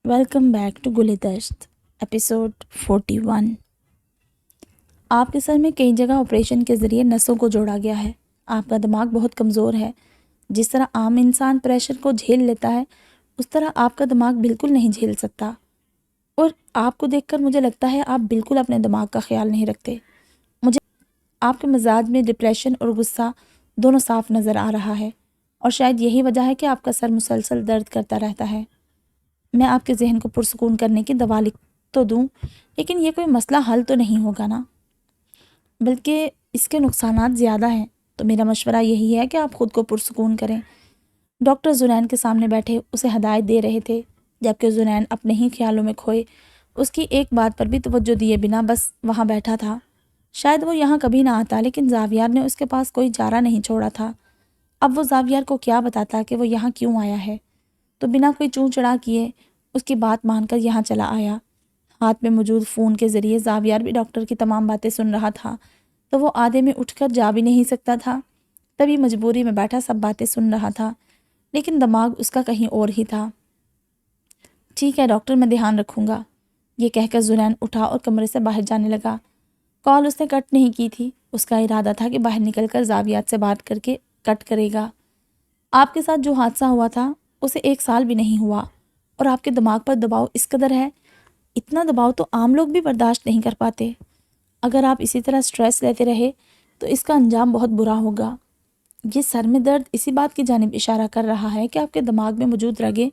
Welcome back to گلِ دشت episode 41۔ آپ کے سر میں کئی جگہ آپریشن کے ذریعے نسوں کو جوڑا گیا ہے۔ آپ کا دماغ بہت کمزور ہے۔ جس طرح عام انسان پریشر کو جھیل لیتا ہے اس طرح آپ کا دماغ بالکل نہیں جھیل سکتا، اور آپ کو دیکھ کر مجھے لگتا ہے آپ بالکل اپنے دماغ کا خیال نہیں رکھتے۔ مجھے آپ کے مزاج میں ڈپریشن اور غصہ دونوں صاف نظر آ رہا ہے، اور شاید یہی وجہ ہے کہ آپ کا سر مسلسل درد کرتا رہتا ہے۔ میں آپ کے ذہن کو پرسکون کرنے کی دوا لکھ تو دوں، لیکن یہ کوئی مسئلہ حل تو نہیں ہوگا نا، بلکہ اس کے نقصانات زیادہ ہیں۔ تو میرا مشورہ یہی ہے کہ آپ خود کو پرسکون کریں۔ ڈاکٹر زنین کے سامنے بیٹھے اسے ہدایت دے رہے تھے، جبکہ زنین اپنے ہی خیالوں میں کھوئے اس کی ایک بات پر بھی توجہ دیے بنا بس وہاں بیٹھا تھا۔ شاید وہ یہاں کبھی نہ آتا، لیکن زاویار نے اس کے پاس کوئی چارہ نہیں چھوڑا تھا۔ اب وہ زاویار کو کیا بتاتا کہ وہ یہاں کیوں آیا ہے، تو بنا کوئی چوں چڑا کیے اس کی بات مان کر یہاں چلا آیا۔ ہاتھ میں موجود فون کے ذریعے زاویار بھی ڈاکٹر کی تمام باتیں سن رہا تھا، تو وہ آدھے میں اٹھ کر جا بھی نہیں سکتا تھا، تبھی مجبوری میں بیٹھا سب باتیں سن رہا تھا، لیکن دماغ اس کا کہیں اور ہی تھا۔ ٹھیک ہے ڈاکٹر، میں دھیان رکھوں گا، یہ کہہ کر زنین اٹھا اور کمرے سے باہر جانے لگا۔ کال اس نے کٹ نہیں کی تھی، اس کا ارادہ تھا کہ باہر نکل کر زاویات سے بات کر کے کٹ کرے گا۔ آپ کے ساتھ جو حادثہ ہوا تھا اسے 1 سال بھی نہیں ہوا، اور آپ کے دماغ پر دباؤ اس قدر ہے، اتنا دباؤ تو عام لوگ بھی برداشت نہیں کر پاتے۔ اگر آپ اسی طرح سٹریس لیتے رہے تو اس کا انجام بہت برا ہوگا۔ یہ سر میں درد اسی بات کی جانب اشارہ کر رہا ہے کہ آپ کے دماغ میں موجود رگیں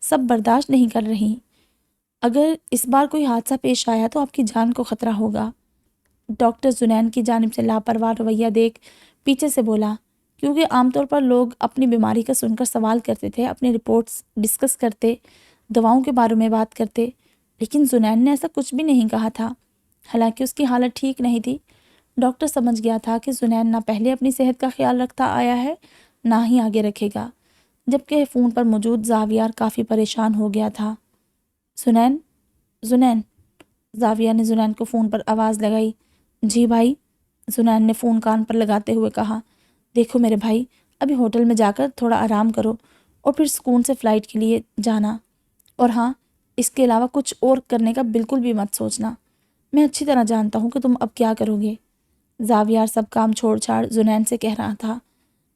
سب برداشت نہیں کر رہی۔ اگر اس بار کوئی حادثہ پیش آیا تو آپ کی جان کو خطرہ ہوگا۔ ڈاکٹر زنین کی جانب سے لاپرواہ رویہ دیکھ پیچھے سے بولا، کیونکہ عام طور پر لوگ اپنی بیماری کا سن کر سوال کرتے تھے، اپنی رپورٹس ڈسکس کرتے، دواؤں کے بارے میں بات کرتے، لیکن زنین نے ایسا کچھ بھی نہیں کہا تھا۔ حالانکہ اس کی حالت ٹھیک نہیں تھی، ڈاکٹر سمجھ گیا تھا کہ زنین نہ پہلے اپنی صحت کا خیال رکھتا آیا ہے، نہ ہی آگے رکھے گا، جبکہ فون پر موجود زاویار کافی پریشان ہو گیا تھا۔ زنین، زنین، زاویار نے زنین کو فون پر آواز لگائی۔ جی بھائی، زنین نے فون کان پر لگاتے ہوئے کہا۔ دیکھو میرے بھائی، ابھی ہوٹل میں جا کر تھوڑا آرام کرو اور پھر سکون سے فلائٹ کے لیے جانا، اور ہاں، اس کے علاوہ کچھ اور کرنے کا بالکل بھی مت سوچنا۔ میں اچھی طرح جانتا ہوں کہ تم اب کیا کرو گے۔ زاویار سب کام چھوڑ چھاڑ زنین سے کہہ رہا تھا۔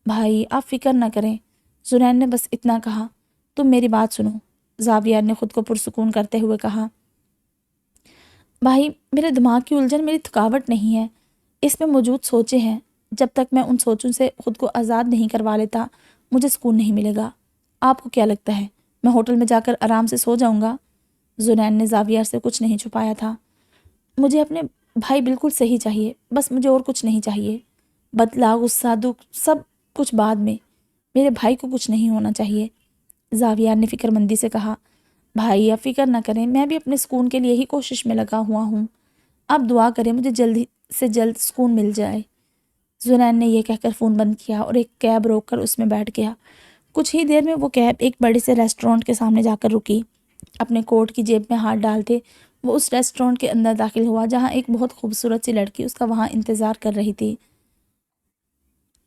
بھائی آپ فکر نہ کریں، زنین نے بس اتنا کہا۔ تم میری بات سنو، زاویار نے خود کو پرسکون کرتے ہوئے کہا۔ بھائی، میرے دماغ کی الجھن میری تھکاوٹ نہیں ہے، اس میں موجود سوچیں ہیں۔ جب تک میں ان سوچوں سے خود کو آزاد نہیں کروا لیتا مجھے سکون نہیں ملے گا۔ آپ کو کیا لگتا ہے میں ہوٹل میں جا کر آرام سے سو جاؤں گا؟ زنین نے زاویار سے کچھ نہیں چھپایا تھا۔ مجھے اپنے بھائی بالکل صحیح چاہیے، بس مجھے اور کچھ نہیں چاہیے۔ بدلہ، غصہ، دکھ، سب کچھ بعد میں، میرے بھائی کو کچھ نہیں ہونا چاہیے، زاویار نے فکر مندی سے کہا۔ بھائی آپ فکر نہ کریں، میں بھی اپنے سکون کے لیے ہی کوشش میں لگا ہوا ہوں، آپ دعا کریں مجھے جلدی سے جلد سکون مل جائے۔ زنین نے یہ کہہ کر فون بند کیا اور ایک کیب روک کر اس میں بیٹھ گیا۔ کچھ ہی دیر میں وہ کیب ایک بڑے سے ریسٹورانٹ کے سامنے جا کر رکی۔ اپنے کوٹ کی جیب میں ہاتھ ڈالتے وہ اس ریسٹورانٹ کے اندر داخل ہوا، جہاں ایک بہت خوبصورت سی لڑکی اس کا وہاں انتظار کر رہی تھی۔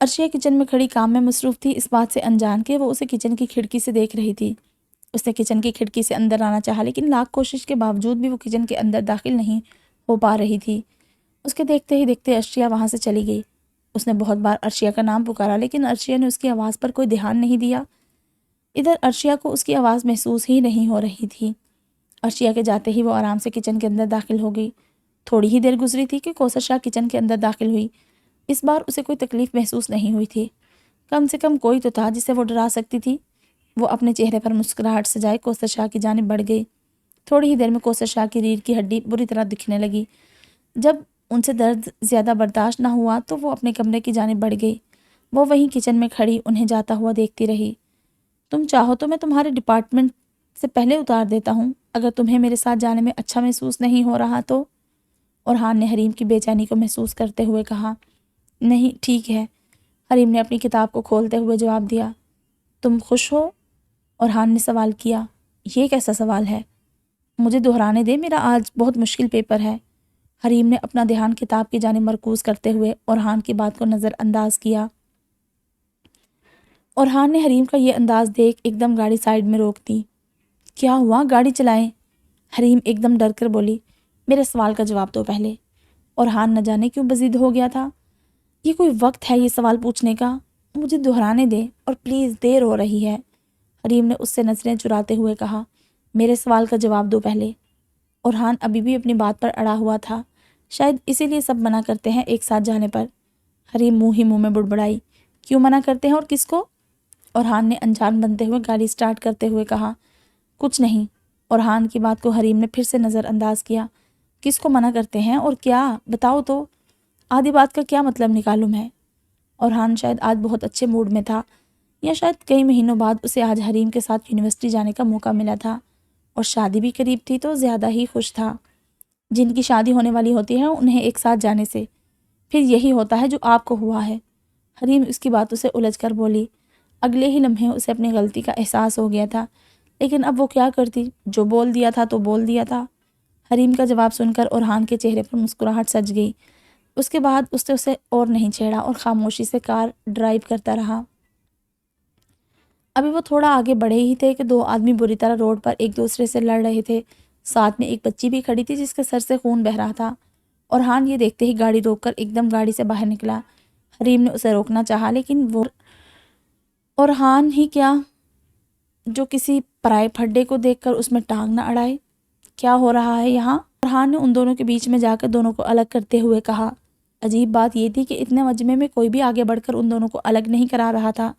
عرشیہ کچن میں کھڑی کام میں مصروف تھی، اس بات سے انجان کہ وہ اسے کچن کی کھڑکی سے دیکھ رہی تھی۔ اس نے کچن کی کھڑکی سے اندر آنا چاہا، لیکن لاکھ کوشش کے باوجود بھی وہ کچن کے اندر داخل نہیں ہو پا رہی تھی۔ اس کے دیکھتے ہی دیکھتے عرشیہ وہاں سے چلی گئی۔ اس نے بہت بار عرشیہ کا نام پکارا، لیکن عرشیہ نے اس کی آواز پر کوئی دھیان نہیں دیا۔ ادھر عرشیہ کو اس کی آواز محسوس ہی نہیں ہو رہی تھی۔ عرشیہ کے جاتے ہی وہ آرام سے کچن کے اندر داخل ہو گئی۔ تھوڑی ہی دیر گزری تھی کہ کوثر شاہ کچن کے اندر داخل ہوئی۔ اس بار اسے کوئی تکلیف محسوس نہیں ہوئی تھی، کم سے کم کوئی تو تھا جسے وہ ڈرا سکتی تھی۔ وہ اپنے چہرے پر مسکراہٹ سجائے کوثر شاہ کی جانب بڑھ گئی۔ تھوڑی ہی دیر میں کوثر شاہ کی ریڑھ کی ہڈی بری طرح دکھنے لگی۔ جب ان سے درد زیادہ برداشت نہ ہوا تو وہ اپنے کمرے کی جانب بڑھ گئی۔ وہ وہیں کچن میں کھڑی انہیں جاتا ہوا دیکھتی رہی۔ تم چاہو تو میں تمہارے ڈپارٹمنٹ سے پہلے اتار دیتا ہوں، اگر تمہیں میرے ساتھ جانے میں اچھا محسوس نہیں ہو رہا تو، اورحان نے حریم کی بے چینی کو محسوس کرتے ہوئے کہا۔ نہیں ٹھیک ہے، حریم نے اپنی کتاب کو کھولتے ہوئے جواب دیا۔ تم خوش ہو؟ اورحان نے سوال کیا۔ یہ کیسا سوال ہے؟ مجھے دہرانے دے، میرا آج بہت مشکل پیپر ہے۔ حریم نے اپنا دھیان کتاب کی جانب مرکوز کرتے ہوئے اورحان کی بات کو نظر انداز کیا۔ اورحان نے حریم کا یہ انداز دیکھ ایک دم گاڑی سائیڈ میں روک دی۔ کیا ہوا؟ گاڑی چلائیں۔ حریم ایک دم ڈر کر بولی، میرے سوال کا جواب دو پہلے۔ اورحان نہ جانے کیوں بزید ہو گیا تھا۔ یہ کوئی وقت ہے یہ سوال پوچھنے کا؟ مجھے دہرانے دیں اور پلیز، دیر ہو رہی ہے۔ حریم نے اس سے نظریں چراتے ہوئے کہا، میرے سوال کا جواب دو پہلے۔ اورحان ابھی بھی اپنی بات پر اڑا ہوا تھا، شاید اسی لیے سب منع کرتے ہیں ایک ساتھ جانے پر۔ حریم منہ ہی منہ میں بڑبڑائی، کیوں منع کرتے ہیں اور کس کو؟ اورحان نے انجان بنتے ہوئے گاڑی سٹارٹ کرتے ہوئے کہا، کچھ نہیں۔ اورحان کی بات کو حریم نے پھر سے نظر انداز کیا، کس کو منع کرتے ہیں اور کیا؟ بتاؤ تو، آدھی بات کا کیا مطلب نکالوں میں؟ اورحان شاید آج بہت اچھے موڈ میں تھا، یا شاید کئی مہینوں بعد اسے آج حریم کے ساتھ یونیورسٹی جانے کا موقع ملا تھا، اور شادی بھی قریب تھی تو زیادہ ہی خوش تھا۔ جن کی شادی ہونے والی ہوتی ہے انہیں ایک ساتھ جانے سے پھر یہی ہوتا ہے جو آپ کو ہوا ہے۔ حریم اس کی باتوں سے الجھ کر بولی۔ اگلے ہی لمحے اسے اپنی غلطی کا احساس ہو گیا تھا، لیکن اب وہ کیا کرتی؟ جو بول دیا تھا تو بول دیا تھا۔ حریم کا جواب سن کر اورحان کے چہرے پر مسکراہٹ سج گئی۔ اس کے بعد اس نے اسے اور نہیں چھیڑا اور خاموشی سے کار ڈرائیو کرتا رہا۔ ابھی وہ تھوڑا آگے بڑھے ہی تھے کہ دو آدمی بری طرح روڈ پر ایک دوسرے سے لڑ رہے تھے۔ ساتھ میں ایک بچی بھی کھڑی تھی جس کے سر سے خون بہہ رہا تھا۔ اورحان یہ دیکھتے ہی گاڑی روک کر ایک دم گاڑی سے باہر نکلا۔ حریم نے اسے روکنا چاہا، لیکن وہ اورحان ہی کیا جو کسی پرائے پھڈے کو دیکھ کر اس میں ٹانگ نہ اڑائے۔ کیا ہو رہا ہے یہاں؟ اورحان نے ان دونوں کے بیچ میں جا کر دونوں کو الگ کرتے ہوئے کہا۔ عجیب بات یہ تھی کہ اتنے مجمع میں کوئی بھی آگے بڑھ کر ان دونوں کو الگ نہیں کرا رہا تھا،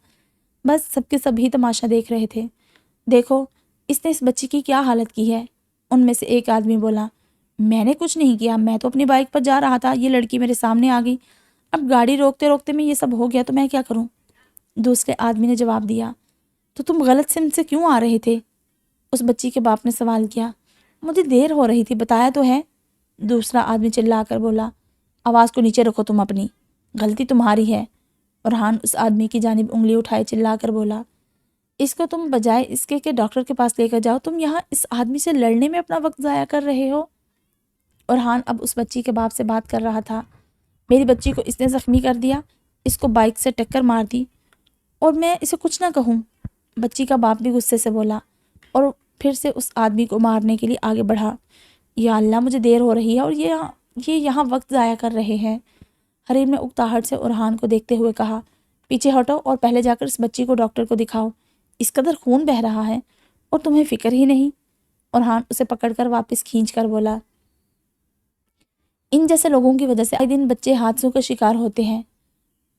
بس سب کے سب ہی تماشا دیکھ رہے تھے۔ دیکھو، اس نے اس بچی کی کیا حالت کی ہے۔ ان میں سے ایک آدمی بولا، میں نے کچھ نہیں کیا، میں تو اپنی بائک پر جا رہا تھا، یہ لڑکی میرے سامنے آ گئی، اب گاڑی روکتے روکتے میں یہ سب ہو گیا تو میں کیا کروں؟ دوسرے آدمی نے جواب دیا، تو تم غلط سمت سے کیوں آ رہے تھے؟ اس بچی کے باپ نے سوال کیا۔ مجھے دیر ہو رہی تھی، بتایا تو ہے، دوسرا آدمی چلا کر بولا۔ آواز کو نیچے رکھو تم اپنی، غلطی تمہاری ہے۔ اورحان اس آدمی کی جانب انگلی اٹھائے چلا کر بولا، اس کو تم بجائے اس کے کہ ڈاکٹر کے پاس لے کر جاؤ، تم یہاں اس آدمی سے لڑنے میں اپنا وقت ضائع کر رہے ہو۔ اورحان اب اس بچی کے باپ سے بات کر رہا تھا، میری بچی کو اس نے زخمی کر دیا، اس کو بائک سے ٹکر مار دی، اور میں اسے کچھ نہ کہوں؟ بچی کا باپ بھی غصے سے بولا اور پھر سے اس آدمی کو مارنے کے لیے آگے بڑھا۔ یا اللہ، مجھے دیر ہو رہی ہے اور یہ یہاں وقت ضائع کر رہے ہیں۔ حریم نے اکتاہٹ سے اورحان کو دیکھتے ہوئے کہا، پیچھے ہٹو اور پہلے جا کر اس بچی کو ڈاکٹر کو دکھاؤ، اس قدر خون بہہ رہا ہے اور تمہیں فکر ہی نہیں۔ اورحان اسے پکڑ کر واپس کھینچ کر بولا، ان جیسے لوگوں کی وجہ سے آئے دن بچے حادثوں کا شکار ہوتے ہیں،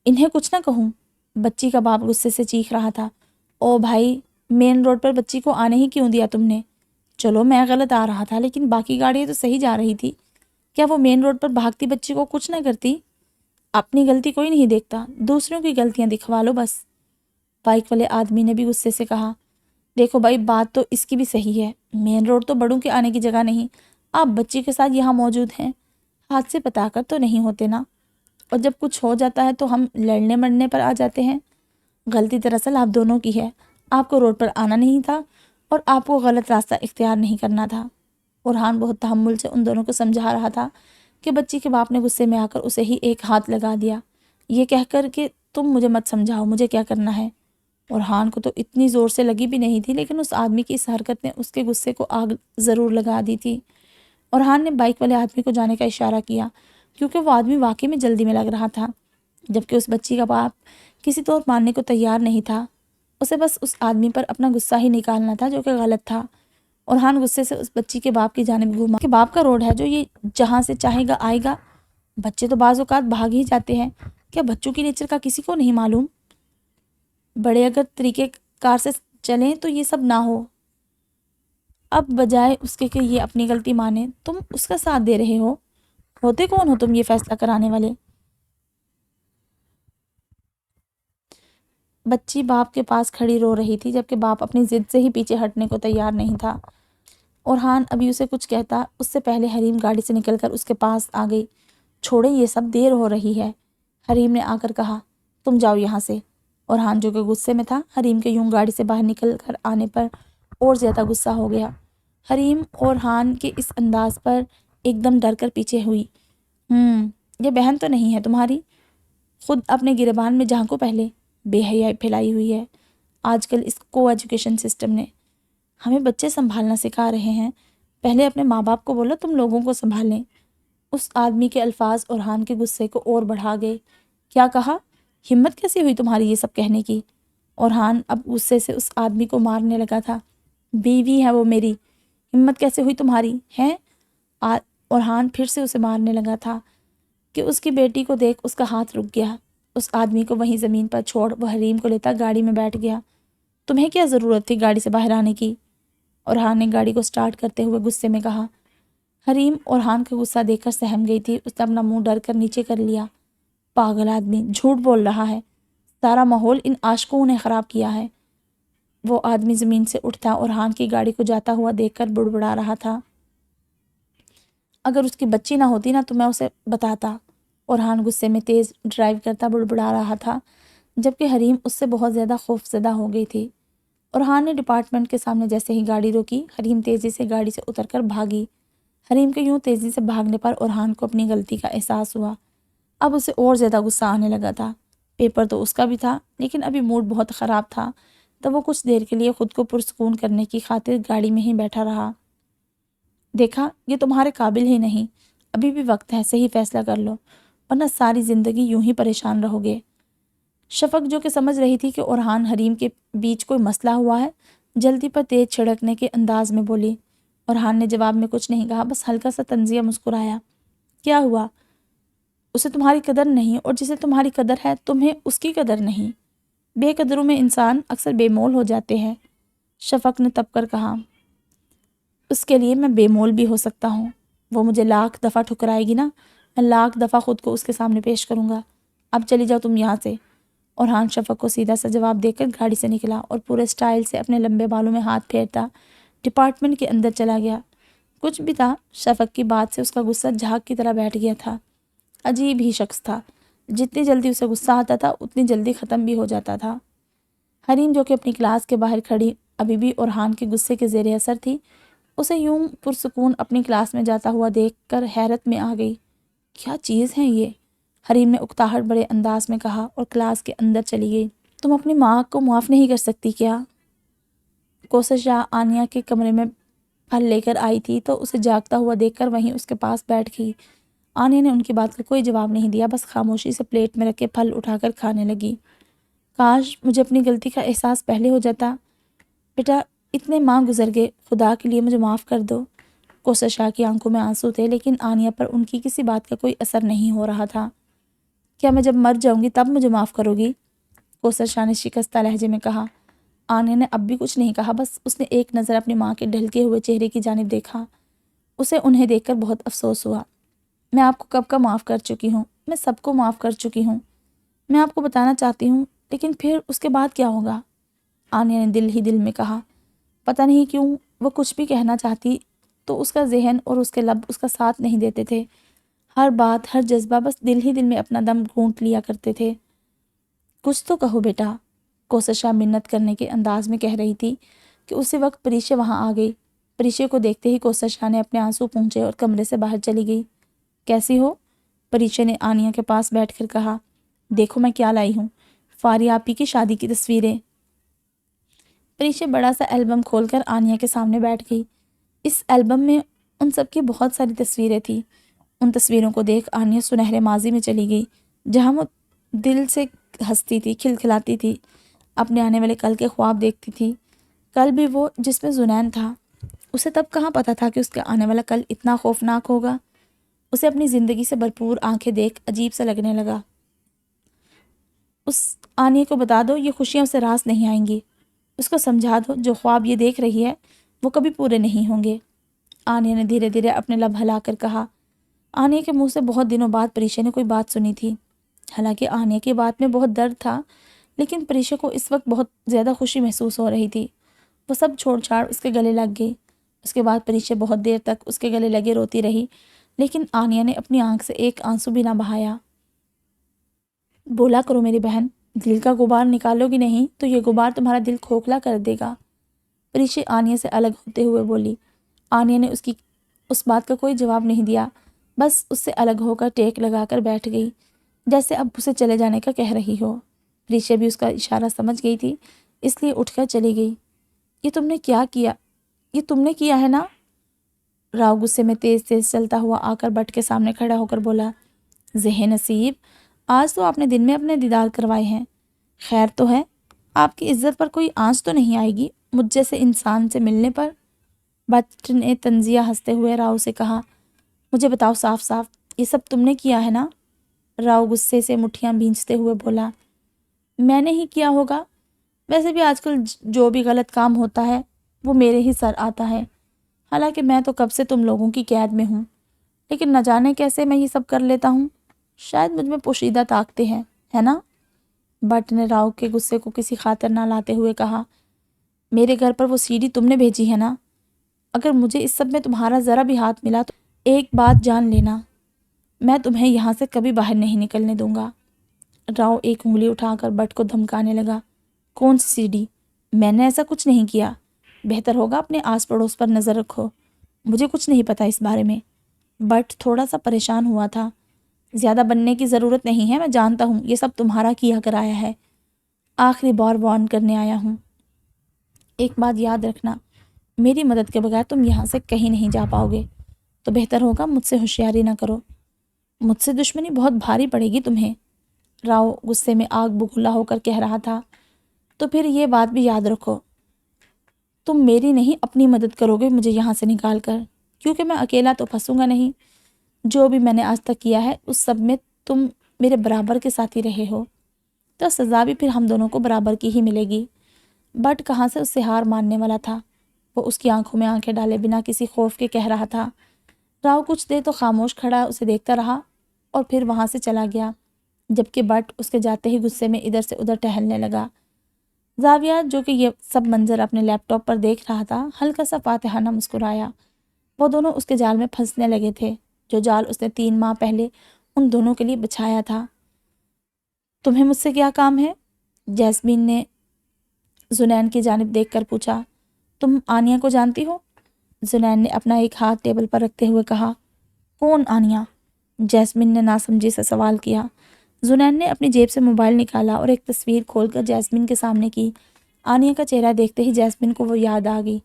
انہیں کچھ نہ کہوں؟ بچی کا باپ غصے سے چیخ رہا تھا، او بھائی، مین روڈ پر بچی کو آنے ہی کیوں دیا تم نے؟ چلو میں غلط آ رہا تھا، لیکن باقی گاڑیاں تو صحیح جا رہی تھی، کیا وہ مین روڈ پر بھاگتی بچی کو کچھ نہ کرتی؟ اپنی غلطی کوئی نہیں دیکھتا، دوسروں کی غلطیاں دکھوا لو بس۔ بائک والے آدمی نے بھی غصے سے کہا، دیکھو بھائی، بات تو اس کی بھی صحیح ہے، مین روڈ تو بڑوں کے آنے کی جگہ نہیں، آپ بچی کے ساتھ یہاں موجود ہیں، حادثے بتا کر تو نہیں ہوتے نا، اور جب کچھ ہو جاتا ہے تو ہم لڑنے مرنے پر آ جاتے ہیں۔ غلطی دراصل آپ دونوں کی ہے، آپ کو روڈ پر آنا نہیں تھا اور آپ کو غلط راستہ اختیار نہیں کرنا تھا۔ اورحان بہت تحمل سے ان دونوں کو سمجھا رہا تھا کہ بچی کے باپ نے غصے میں آ کر اسے ہی ایک ہاتھ لگا دیا، یہ کہہ کر کہ تم مجھے مت سمجھاؤ، مجھے کیا کرنا ہے۔ اورحان کو تو اتنی زور سے لگی بھی نہیں تھی، لیکن اس آدمی کی اس حرکت نے اس کے غصے کو آگ ضرور لگا دی تھی۔ اورحان نے بائک والے آدمی کو جانے کا اشارہ کیا، کیونکہ وہ آدمی واقعی میں جلدی میں لگ رہا تھا، جبکہ اس بچی کا باپ کسی طور ماننے کو تیار نہیں تھا۔ اسے بس اس آدمی پر اپنا غصہ ہی نکالنا تھا جو کہ غلط تھا۔ اورحان غصے سے اس بچی کے باپ کی جانب گھوما کہ باپ کا روڈ ہے جو یہ جہاں سے چاہے گا آئے گا، بچے تو بعض اوقات بھاگ ہی جاتے ہیں، کیا بچوں کی نیچر کا کسی کو نہیں معلوم؟ بڑے اگر طریقے کار سے چلیں تو یہ سب نہ ہو۔ اب بجائے اس کے کہ یہ اپنی غلطی مانے، تم اس کا ساتھ دے رہے ہو۔ ہوتے کون ہو تم یہ فیصلہ کرانے والے؟ بچی باپ کے پاس کھڑی رو رہی تھی، جبکہ باپ اپنی ضد سے ہی پیچھے ہٹنے کو تیار نہیں تھا۔ اورحان ابھی اسے کچھ کہتا اس سے پہلے حریم گاڑی سے نکل کر اس کے پاس آ گئی۔ چھوڑیں یہ سب، دیر ہو رہی ہے، حریم نے آ کر کہا، تم جاؤ یہاں سے۔ اورحان جو کہ غصے میں تھا، حریم کے یوں گاڑی سے باہر نکل کر آنے پر اور زیادہ غصہ ہو گیا۔ حریم اورحان کے اس انداز پر ایک دم ڈر کر پیچھے ہوئی۔ یہ بہن تو نہیں ہے تمہاری؟ خود اپنے گریبان میں جھانکو پہلے، بے حیائی پھیلائی ہوئی ہے آج کل اس کو ایجوکیشن سسٹم نے۔ ہمیں بچے سنبھالنا سکھا رہے ہیں، پہلے اپنے ماں باپ کو بولو تم لوگوں کو سنبھالیں۔ اس آدمی کے الفاظ اورحان کے غصے کو اور بڑھا گئے۔ کیا کہا؟ ہمت کیسی ہوئی تمہاری یہ سب کہنے کی؟ اورحان اب غصے سے اس آدمی کو مارنے لگا تھا۔ بیوی ہے وہ میری، ہمت کیسے ہوئی تمہاری ہے؟ اورحان پھر سے اسے مارنے لگا تھا کہ اس کی بیٹی کو دیکھ اس کا ہاتھ رک گیا۔ اس آدمی کو وہیں زمین پر چھوڑ وہ حریم کو لیتا گاڑی میں بیٹھ گیا۔ تمہیں کیا ضرورت تھی گاڑی سے باہر آنے کی؟ اورحان نے گاڑی کو سٹارٹ کرتے ہوئے غصے میں کہا۔ حریم اورحان کا غصہ دیکھ کر سہم گئی تھی۔ اس نے اپنا منہ ڈر کر نیچے کر لیا۔ پاگل آدمی، جھوٹ بول رہا ہے، سارا ماحول ان عاشقوں نے خراب کیا ہے۔ وہ آدمی زمین سے اٹھتا اورحان کی گاڑی کو جاتا ہوا دیکھ کر بڑبڑا رہا تھا۔ اگر اس کی بچی نہ ہوتی نا تو میں اسے بتاتا۔ اورحان غصے میں تیز ڈرائیو کرتا بڑبڑا رہا تھا، جبکہ حریم اس سے بہت زیادہ خوفزدہ ہو گئی تھی۔ اورحان نے ڈپارٹمنٹ کے سامنے جیسے ہی گاڑی روکی، حریم تیزی سے گاڑی سے اتر کر بھاگی۔ حریم کے یوں تیزی سے بھاگنے پر اورحان کو اپنی غلطی کا احساس ہوا۔ اب اسے اور زیادہ غصہ آنے لگا تھا۔ پیپر تو اس کا بھی تھا، لیکن ابھی موڈ بہت خراب تھا، تو وہ کچھ دیر کے لیے خود کو پرسکون کرنے کی خاطر گاڑی میں ہی بیٹھا رہا۔ دیکھا، یہ تمہارے قابل ہی نہیں، ابھی بھی وقت ہے، صحیح فیصلہ کر لو، ورنہ ساری زندگی یوں ہی پریشان رہو گے۔ شفق جو کہ سمجھ رہی تھی کہ اورحان حریم کے بیچ کوئی مسئلہ ہوا ہے، جلدی پر تیز چھڑکنے کے انداز میں بولی۔ اورحان نے جواب میں کچھ نہیں کہا، بس ہلکا سا طنزیہ مسکرایا۔ کیا ہوا؟ اسے تمہاری قدر نہیں، اور جسے تمہاری قدر ہے تمہیں اس کی قدر نہیں۔ بے قدروں میں انسان اکثر بے مول ہو جاتے ہیں، شفق نے تپ کر کہا۔ اس کے لیے میں بے مول بھی ہو سکتا ہوں۔ وہ مجھے لاکھ دفعہ ٹھکرائے گی نا، میں لاکھ دفعہ خود کو اس کے سامنے پیش کروں گا۔ اب چلی جاؤ تم یہاں سے۔ اورحان شفق کو سیدھا سا جواب دے کر گاڑی سے نکلا اور پورے سٹائل سے اپنے لمبے بالوں میں ہاتھ پھیرتا ڈپارٹمنٹ کے اندر چلا گیا۔ کچھ بھی تھا، شفق کی بات سے اس کا غصہ جھاگ کی طرح بیٹھ گیا تھا۔ عجیب ہی شخص تھا، جتنی جلدی اسے غصہ آتا تھا اتنی جلدی ختم بھی ہو جاتا تھا۔ حریم جو کہ اپنی کلاس کے باہر کھڑی ابھی بھی اورحان کے غصے کے زیر اثر تھی، اسے یوں پرسکون اپنی کلاس میں جاتا ہوا دیکھ کر حیرت میں آ گئی۔ کیا چیز ہے یہ؟ حریم نے اکتاہٹ بڑے انداز میں کہا اور کلاس کے اندر چلی گئی۔ تم اپنی ماں کو معاف نہیں کر سکتی کیا؟ کوثر شاہ آنیہ کے کمرے میں پھل لے کر آئی تھی تو اسے جاگتا ہوا دیکھ کر وہیں اس کے پاس بیٹھ گئی۔ آنیہ نے ان کی بات کا کوئی جواب نہیں دیا، بس خاموشی سے پلیٹ میں رکھے پھل اٹھا کر کھانے لگی۔ کاش مجھے اپنی غلطی کا احساس پہلے ہو جاتا۔ بیٹا، اتنے ماہ گزر گئے، خدا کے لیے مجھے معاف کر دو۔ کوثر شاہ کی آنکھوں میں آنسو تھے، لیکن آنیہ پر ان کی کسی بات کا کوئی اثر نہیں ہو رہا تھا۔ کیا میں جب مر جاؤں گی تب مجھے معاف کرو گی؟ کوثر شاہ نے شکستہ لہجے میں کہا۔ آنیہ نے اب بھی کچھ نہیں کہا، بس اس نے ایک نظر اپنی ماں کے ڈھلکے ہوئے چہرے کی جانب دیکھا۔ اسے انہیں دیکھ کر بہت افسوس ہوا۔ میں آپ کو کب کا معاف کر چکی ہوں، میں سب کو معاف کر چکی ہوں۔ میں آپ کو بتانا چاہتی ہوں، لیکن پھر اس کے بعد کیا ہوگا؟ آنیہ نے دل ہی دل میں کہا۔ پتہ نہیں کیوں وہ کچھ بھی کہنا چاہتی تو اس کا ذہن اور اس کے لب اس کا ساتھ نہیں دیتے تھے۔ ہر بات، ہر جذبہ بس دل ہی دل میں اپنا دم گھونٹ لیا کرتے تھے۔ کچھ تو کہو بیٹا، کوثر شاہ منت کرنے کے انداز میں کہہ رہی تھی کہ اسی وقت پریشا وہاں آ گئی۔ پریشا کو دیکھتے ہی کوثر شاہ نے اپنے آنسو پونچھے اور کمرے سے باہر چلی گئی۔ کیسی ہو؟ پریشا نے آنیہ کے پاس بیٹھ کر کہا۔ دیکھو میں کیا لائی ہوں، فاری آپی کی شادی کی تصویریں۔ پریشا بڑا سا البم کھول کر آنیہ کے سامنے بیٹھ گئی۔ اس البم میں ان سب کی بہت ساری تصویریں تھیں۔ ان تصویروں کو دیکھ آنیہ سنہرے ماضی میں چلی گئی، جہاں وہ دل سے ہنستی تھی، کھلکھلاتی تھی، اپنے آنے والے کل کے خواب دیکھتی تھی۔ کل بھی وہ جس میں زنین تھا۔ اسے تب کہاں پتہ تھا کہ اس کے آنے والا کل اتنا خوفناک ہوگا۔ اسے اپنی زندگی سے بھرپور آنکھیں دیکھ عجیب سا لگنے لگا۔ اس آنیہ کو بتا دو یہ خوشیاں اسے راس نہیں آئیں گی۔ اس کو سمجھا دو جو خواب یہ دیکھ رہی ہے وہ کبھی پورے نہیں ہوں گے۔ آنیہ نے دھیرے دھیرے اپنے لب ہلا کر کہا۔ آنیہ کے منہ سے بہت دنوں بعد پریشا نے کوئی بات سنی تھی۔ حالانکہ آنیہ کی بات میں بہت درد تھا، لیکن پریشا کو اس وقت بہت زیادہ خوشی محسوس ہو رہی تھی۔ وہ سب چھوڑ چھاڑ اس کے گلے لگ گئی۔ اس کے بعد پریشا بہت دیر تک اس کے گلے لگے روتی رہی، لیکن آنیہ نے اپنی آنکھ سے ایک آنسو بھی نہ بہایا۔ بولا کرو میری بہن، دل کا غبار نکالو گی نہیں تو یہ غبار تمہارا دل کھوکھلا کر دے گا۔ پریشا آنیہ سے الگ ہوتے ہوئے بولی۔ آنیہ نے اس بات کا کوئی جواب نہیں دیا، بس اس سے الگ ہو کر ٹیک لگا کر بیٹھ گئی، جیسے اب اسے چلے جانے کا کہہ رہی ہو۔ پریشا بھی اس کا اشارہ سمجھ گئی تھی، اس لیے اٹھ کر چلی گئی۔ یہ تم نے کیا کیا؟ یہ تم نے کیا ہے نا؟ راؤ غصے میں تیز تیز چلتا ہوا آ کر بٹ کے سامنے کھڑا ہو کر بولا۔ ذہن نصیب، آج تو آپ نے دن میں اپنے دیدار کروائے ہیں، خیر تو ہے، آپ کی عزت پر کوئی آنچ تو نہیں آئے گی مجھ جیسے انسان سے ملنے پر؟ بٹ نے طنزیہ ہنستے ہوئے راؤ سے کہا۔ مجھے بتاؤ صاف صاف، یہ سب تم نے کیا ہے نا؟ راؤ غصے سے مٹھیاں بھینچتے ہوئے بولا۔ میں نے ہی کیا ہوگا؟ ویسے بھی آج کل جو بھی غلط کام ہوتا ہے وہ میرے ہی سر آتا ہے، حالانکہ میں تو کب سے تم لوگوں کی قید میں ہوں، لیکن نہ جانے کیسے میں یہ سب کر لیتا ہوں، شاید مجھ میں پوشیدہ طاقتیں ہیں، ہے نا؟ بٹ نے راؤ کے غصے کو کسی خاطر نہ لاتے ہوئے کہا۔ میرے گھر پر وہ سی ڈی تم نے بھیجی ہے نا؟ اگر مجھے اس سب میں تمہارا ذرا بھی ہاتھ ملا تو ایک بات جان لینا، میں تمہیں یہاں سے کبھی باہر نہیں نکلنے دوں گا۔ راؤ ایک انگلی اٹھا کر بٹ کو دھمکانے لگا۔ کون سی سی ڈی؟ میں نے ایسا کچھ نہیں کیا، بہتر ہوگا اپنے آس پڑوس پر نظر رکھو، مجھے کچھ نہیں پتا اس بارے میں۔ بٹ تھوڑا سا پریشان ہوا تھا۔ زیادہ بننے کی ضرورت نہیں ہے، میں جانتا ہوں یہ سب تمہارا کیا کرایا ہے، آخری بار وارن کرنے آیا ہوں۔ ایک بات یاد رکھنا، میری مدد کے بغیر تم یہاں سے کہیں نہیں جا پاؤ گے، تو بہتر ہوگا مجھ سے ہوشیاری نہ کرو، مجھ سے دشمنی بہت بھاری پڑے گی تمہیں۔ راؤ غصے میں آگ بگولا ہو کر کہہ رہا تھا۔ تو پھر یہ بات بھی یاد رکھو، تم میری نہیں اپنی مدد کرو گے مجھے یہاں سے نکال کر، کیونکہ میں اکیلا تو پھنسوں گا نہیں، جو بھی میں نے آج تک کیا ہے اس سب میں تم میرے برابر کے ساتھ ہی رہے ہو، تو سزا بھی پھر ہم دونوں کو برابر کی ہی ملے گی۔ بٹ کہاں سے اس سے ہار ماننے والا تھا، وہ اس کی آنکھوں میں آنکھیں ڈالے بنا کسی خوف کے کہہ رہا تھا۔ راؤ کچھ دیر تو خاموش کھڑا اسے دیکھتا رہا اور پھر وہاں سے چلا گیا، جبکہ بٹ اس کے جاتے ہی غصے میں ادھر سے ادھر ٹہلنے لگا۔ زاویہ جو کہ یہ سب منظر اپنے لیپ ٹاپ پر دیکھ رہا تھا، ہلکا سا فاتحانہ مسکرایا۔ وہ دونوں اس کے جال میں پھنسنے لگے تھے، جو جال اس نے 3 ماہ پہلے ان دونوں کے لیے بچھایا تھا۔ تمہیں مجھ سے کیا کام ہے؟ جیسمین نے زنین کی جانب دیکھ کر پوچھا۔ تم آنیہ کو جانتی ہو؟ زنین نے اپنا ایک ہاتھ ٹیبل پر رکھتے ہوئے کہا۔ کون آنیہ؟ جیسمین نے ناسمجھی سے سوال کیا۔ زنین نے اپنی جیب سے موبائل نکالا اور ایک تصویر کھول کر جیسمین کے سامنے کی۔ آنیہ کا چہرہ دیکھتے ہی جیسمین کو وہ یاد آ گئی۔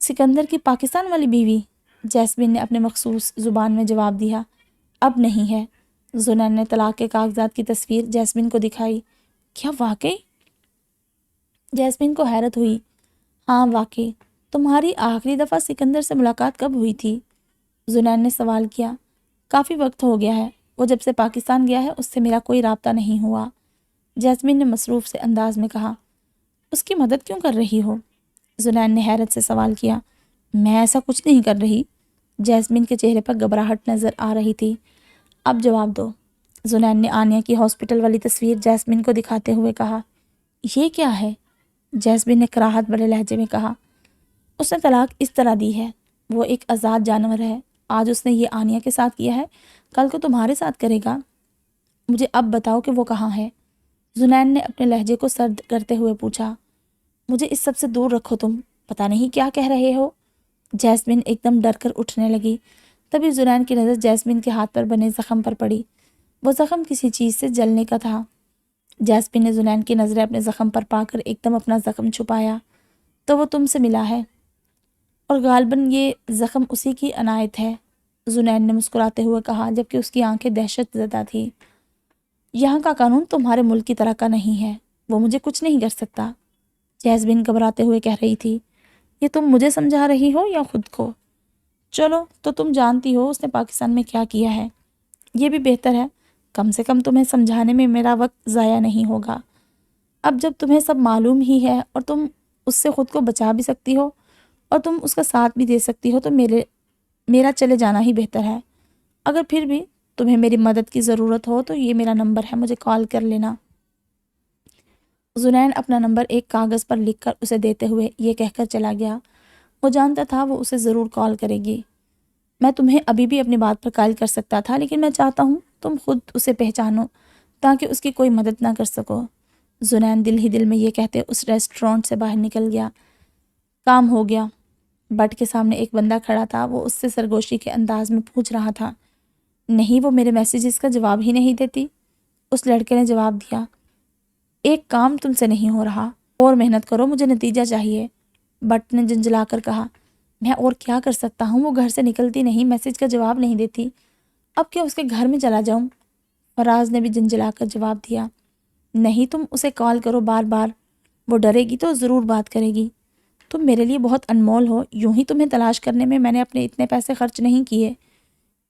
سکندر کی پاکستان والی بیوی؟ جیسمین نے اپنے مخصوص زبان میں جواب دیا۔ اب نہیں ہے۔ زنین نے طلاق کے کاغذات کی تصویر جیسمین کو دکھائی۔ کیا واقعی؟ جیسمین کو حیرت ہوئی۔ ہاں واقعی۔ تمہاری آخری دفعہ سکندر سے ملاقات کب ہوئی تھی؟ زنین نے سوال کیا۔ کافی وقت ہو گیا ہے، وہ جب سے پاکستان گیا ہے اس سے میرا کوئی رابطہ نہیں ہوا، جیسمین نے مصروف سے انداز میں کہا۔ اس کی مدد کیوں کر رہی ہو؟ زنین نے حیرت سے سوال کیا۔ میں ایسا کچھ نہیں کر رہی۔ جیسمین کے چہرے پر گھبراہٹ نظر آ رہی تھی۔ اب جواب دو۔ زنین نے آنیہ کی ہاسپٹل والی تصویر جیسمین کو دکھاتے ہوئے کہا۔ یہ کیا ہے؟ جیسمین نے کراہت بھرے لہجے میں کہا۔ اس نے طلاق اس طرح دی ہے، وہ ایک آزاد جانور ہے، آج اس نے یہ آنیہ کے ساتھ کیا ہے، کل کو تمہارے ساتھ کرے گا۔ مجھے اب بتاؤ کہ وہ کہاں ہے؟ زنین نے اپنے لہجے کو سرد کرتے ہوئے پوچھا۔ مجھے اس سب سے دور رکھو، تم پتہ نہیں کیا کہہ رہے ہو۔ جیسمین ایک دم ڈر کر اٹھنے لگی۔ تبھی زنین کی نظر جیسمین کے ہاتھ پر بنے زخم پر پڑی۔ وہ زخم کسی چیز سے جلنے کا تھا۔ جیسمین نے زنین کی نظریں اپنے زخم پر پا کر ایک دم اپنا زخم چھپایا۔ تو وہ تم سے ملا ہے، اور غالباً یہ زخم اسی کی عنایت ہے، زنین نے مسکراتے ہوئے کہا، جبکہ اس کی آنکھیں دہشت زدہ تھیں۔ یہاں کا قانون تمہارے ملک کی طرح کا نہیں ہے، وہ مجھے کچھ نہیں کر سکتا، جیسمین گھبراتے ہوئے کہہ رہی تھی۔ یہ تم مجھے سمجھا رہی ہو یا خود کو؟ چلو تو تم جانتی ہو اس نے پاکستان میں کیا کیا ہے، یہ بھی بہتر ہے، کم سے کم تمہیں سمجھانے میں میرا وقت ضائع نہیں ہوگا۔ اب جب تمہیں سب معلوم ہی ہے اور تم اس سے خود کو بچا بھی سکتی ہو اور تم اس کا ساتھ بھی دے سکتی ہو، تو میرا چلے جانا ہی بہتر ہے۔ اگر پھر بھی تمہیں میری مدد کی ضرورت ہو تو یہ میرا نمبر ہے، مجھے کال کر لینا۔ زنین اپنا نمبر ایک کاغذ پر لکھ کر اسے دیتے ہوئے یہ کہہ کر چلا گیا۔ وہ جانتا تھا وہ اسے ضرور کال کرے گی۔ میں تمہیں ابھی بھی اپنی بات پر قائل کر سکتا تھا، لیکن میں چاہتا ہوں تم خود اسے پہچانو تاکہ اس کی کوئی مدد نہ کر سکو۔ زنین دل ہی دل میں یہ کہتے اس ریسٹورانٹ سے باہر نکل گیا۔ کام ہو گیا۔ بٹ کے سامنے ایک بندہ کھڑا تھا، وہ اس سے سرگوشی کے انداز میں پوچھ رہا تھا۔ نہیں، وہ میرے میسیجز کا جواب ہی نہیں دیتی۔ اس لڑکے نے جواب دیا۔ ایک کام تم سے نہیں ہو رہا، اور محنت کرو، مجھے نتیجہ چاہیے۔ بٹ نے جھنجھلا کر کہا۔ میں اور کیا کر سکتا ہوں، وہ گھر سے نکلتی نہیں، میسج کا جواب نہیں دیتی، اب کیا اس کے گھر میں چلا جاؤں؟ فراز نے بھی جھنجھلا کر جواب دیا۔ نہیں، تم اسے کال کرو بار بار، وہ ڈرے گی تو ضرور بات کرے گی۔ تم میرے لیے بہت انمول ہو، یوں ہی تمہیں تلاش کرنے میں نے اپنے اتنے پیسے خرچ نہیں کیے۔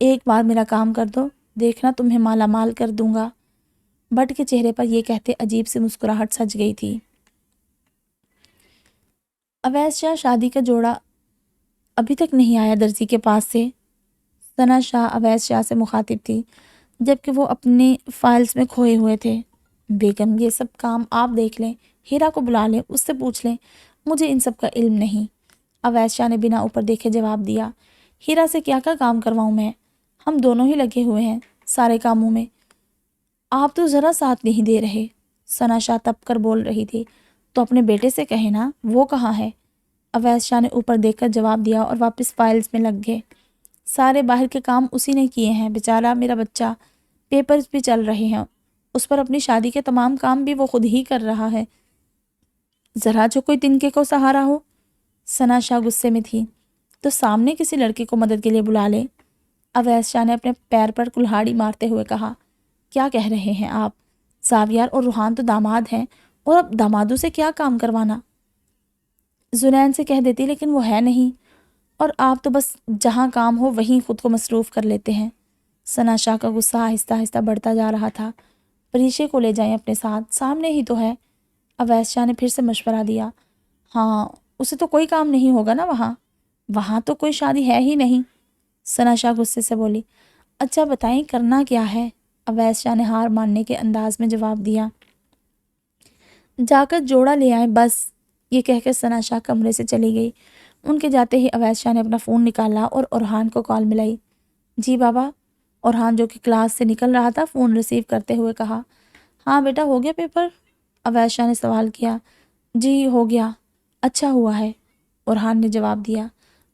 ایک بار میرا کام کر دو، دیکھنا تمہیں مالا مال کر دوں گا۔ بٹ کے چہرے پر یہ کہتے عجیب سی مسکراہٹ سج گئی تھی۔ اویس شاہ شادی کا جوڑا ابھی تک نہیں آیا درزی کے پاس سے؟ ثنا شاہ اویس شاہ سے مخاطب تھی، جبکہ وہ اپنے فائلز میں کھوئے ہوئے تھے۔ بیگم، یہ سب کام آپ دیکھ لیں، ہیرا کو بلا لیں، اس سے پوچھ لیں، مجھے ان سب کا علم نہیں۔ اویس شاہ نے بنا اوپر دیکھے جواب دیا۔ ہیرا سے کیا کام کرواؤں میں؟ ہم دونوں ہی لگے ہوئے ہیں سارے کاموں میں، آپ تو ذرا ساتھ نہیں دے رہے۔ ثنا شاہ تپ کر بول رہی تھی۔ تو اپنے بیٹے سے کہے نا، وہ کہاں ہے؟ اویس شاہ نے اوپر دیکھ کر جواب دیا اور واپس فائلز میں لگ گئے۔ سارے باہر کے کام اسی نے کیے ہیں، بیچارہ میرا بچہ، پیپرز بھی چل رہے ہیں، اس پر اپنی شادی کے تمام کام بھی وہ خود ہی کر رہا ہے، ذرا جو کوئی تنکے کو سہارا ہو۔ ثنا شاہ غصے میں تھی۔ تو سامنے کسی لڑکے کو مدد کے لیے بلا لے۔ اویس شاہ نے اپنے پیر پر کلہاڑی مارتے ہوئے کہا۔ کیا کہہ رہے ہیں آپ؟ زاویار اور روحان تو داماد ہیں، اور اب دامادوں سے کیا کام کروانا؟ زنین سے کہہ دیتی، لیکن وہ ہے نہیں، اور آپ تو بس جہاں کام ہو وہیں خود کو مصروف کر لیتے ہیں۔ ثنا شاہ کا غصہ آہستہ آہستہ بڑھتا جا رہا تھا۔ پریشے کو لے جائیں اپنے ساتھ، سامنے ہی تو ہے۔ اویس شاہ نے پھر سے مشورہ دیا۔ ہاں، اسے تو کوئی کام نہیں ہوگا نا وہاں تو کوئی شادی ہے ہی نہیں۔ ثنا شاہ غصے سے بولی۔ اچھا بتائیں کرنا کیا ہے؟ اویس شاہ نے ہار ماننے کے انداز میں جواب دیا۔ جا کر جوڑا لے آئیں بس، یہ کہہ کر ثنا شاہ کمرے سے چلی گئی۔ ان کے جاتے ہی اویس شاہ نے اپنا فون نکالا اور اورحان کو کال ملائی۔ جی بابا، اورحان جو کہ کلاس سے نکل رہا تھا فون ریسیو کرتے ہوئے کہا۔ ہاں بیٹا، ہو گیا پیپر؟ اویس شاہ نے سوال کیا۔ جی ہو گیا، اچھا ہوا ہے، اورحان نے جواب دیا۔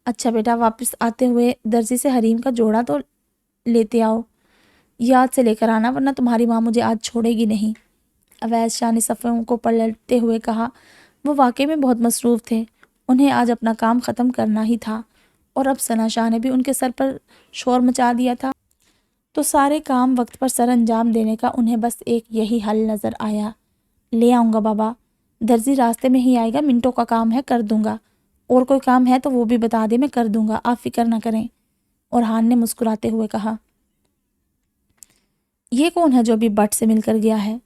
اچھا بیٹا، واپس آتے ہوئے درزی سے حریم کا جوڑا تو لیتے آؤ، یاد سے لے کر آنا ورنہ تمہاری ماں مجھے آج چھوڑے گی نہیں۔ اویس شاہ نے صفحوں کو پلٹتے ہوئے کہا۔ وہ واقعی میں بہت مصروف تھے، انہیں آج اپنا کام ختم کرنا ہی تھا، اور اب ثنا شاہ نے بھی ان کے سر پر شور مچا دیا تھا، تو سارے کام وقت پر سر انجام دینے کا انہیں بس ایک یہی حل نظر آیا۔ لے آؤں گا بابا، درزی راستے میں ہی آئے گا، منٹوں کا کام ہے، کر دوں گا، اور کوئی کام ہے تو وہ بھی بتا دے، میں کر دوں گا، آپ فکر نہ کریں، اورحان نے مسکراتے ہوئے کہا۔ یہ کون ہے جو ابھی بٹ سے مل کر گیا ہے؟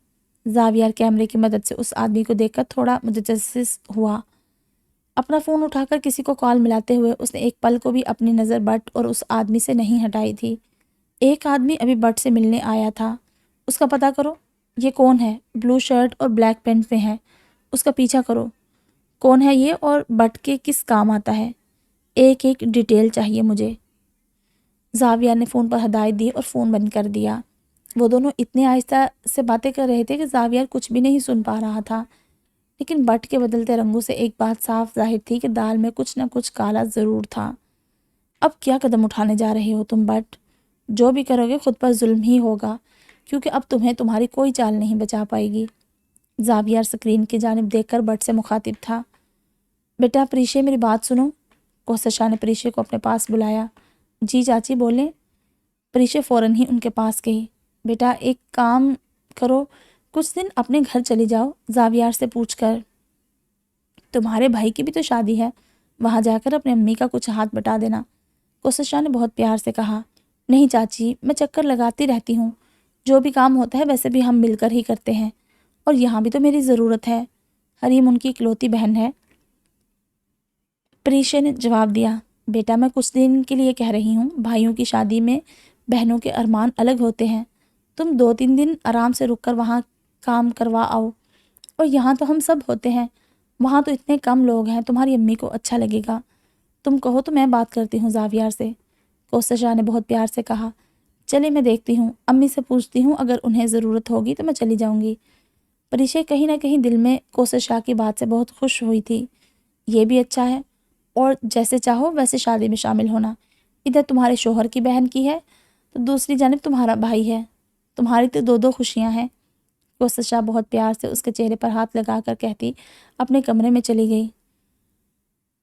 زاویار کیمرے کی مدد سے اس آدمی کو دیکھ کر تھوڑا متجسس ہوا۔ اپنا فون اٹھا کر کسی کو کال ملاتے ہوئے اس نے ایک پل کو بھی اپنی نظر بٹ اور اس آدمی سے نہیں ہٹائی تھی۔ ایک آدمی ابھی بٹ سے ملنے آیا تھا، اس کا پتہ کرو، یہ کون ہے؟ بلو شرٹ اور بلیک پینٹ میں ہے، اس کا پیچھا کرو، کون ہے یہ اور بٹ کے کس کام آتا ہے؟ ایک ڈیٹیل چاہیے مجھے۔ زاویار نے فون پر ہدایت دی اور فون بند کر دیا۔ وہ دونوں اتنے آہستہ سے باتیں کر رہے تھے کہ زاویار کچھ بھی نہیں سن پا رہا تھا، لیکن بٹ کے بدلتے رنگوں سے ایک بات صاف ظاہر تھی کہ دال میں کچھ نہ کچھ کالا ضرور تھا۔ اب کیا قدم اٹھانے جا رہے ہو تم بٹ؟ جو بھی کرو گے خود پر ظلم ہی ہوگا، کیونکہ اب تمہیں تمہاری کوئی چال نہیں بچا پائے گی۔ زاویار سکرین کی جانب دیکھ کر بٹ سے مخاطب تھا۔ بیٹا پریشے، میری بات سنو۔ کوثر شاہ نے پریشے کو اپنے پاس بلایا۔ جی چاچی بولیں۔ پریشے فوراً ہی ان کے پاس گئی۔ بیٹا ایک کام کرو، کچھ دن اپنے گھر چلی جاؤ، زاویار سے پوچھ کر، تمہارے بھائی کی بھی تو شادی ہے، وہاں جا کر اپنی امی کا کچھ ہاتھ بٹا دینا۔ کوثر شاہ نے بہت پیار سے کہا۔ نہیں چاچی، میں چکر لگاتی رہتی ہوں، جو بھی کام ہوتا ہے ویسے بھی ہم مل کر ہی کرتے ہیں، اور یہاں بھی تو میری ضرورت ہے، حریم ان کی اکلوتی بہن ہے۔ پریشے نے جواب دیا۔ بیٹا میں کچھ دن کے لیے کہہ رہی ہوں، بھائیوں کی شادی میں بہنوں کے ارمان الگ ہوتے ہیں، تم 2-3 دن آرام سے رک کر وہاں کام کروا آؤ، اور یہاں تو ہم سب ہوتے ہیں، وہاں تو اتنے کم لوگ ہیں، تمہاری امی کو اچھا لگے گا، تم کہو تو میں بات کرتی ہوں زاویار سے۔ کوثر شاہ نے بہت پیار سے کہا۔ چلے میں دیکھتی ہوں، امی سے پوچھتی ہوں، اگر انہیں ضرورت ہوگی تو میں چلی جاؤں گی۔ پریشے کہیں نہ کہیں دل میں کوثر شاہ کی بات سے بہت خوش ہوئی تھی۔ یہ بھی اچھا ہے، اور جیسے چاہو ویسے شادی میں شامل ہونا، ادھر تمہارے شوہر کی بہن کی ہے تو دوسری جانب تمہارا بھائی ہے، تمہاری تو 2 خوشیاں ہیں۔ کوثر شاہ بہت پیار سے اس کے چہرے پر ہاتھ لگا کر کہتی اپنے کمرے میں چلی گئی۔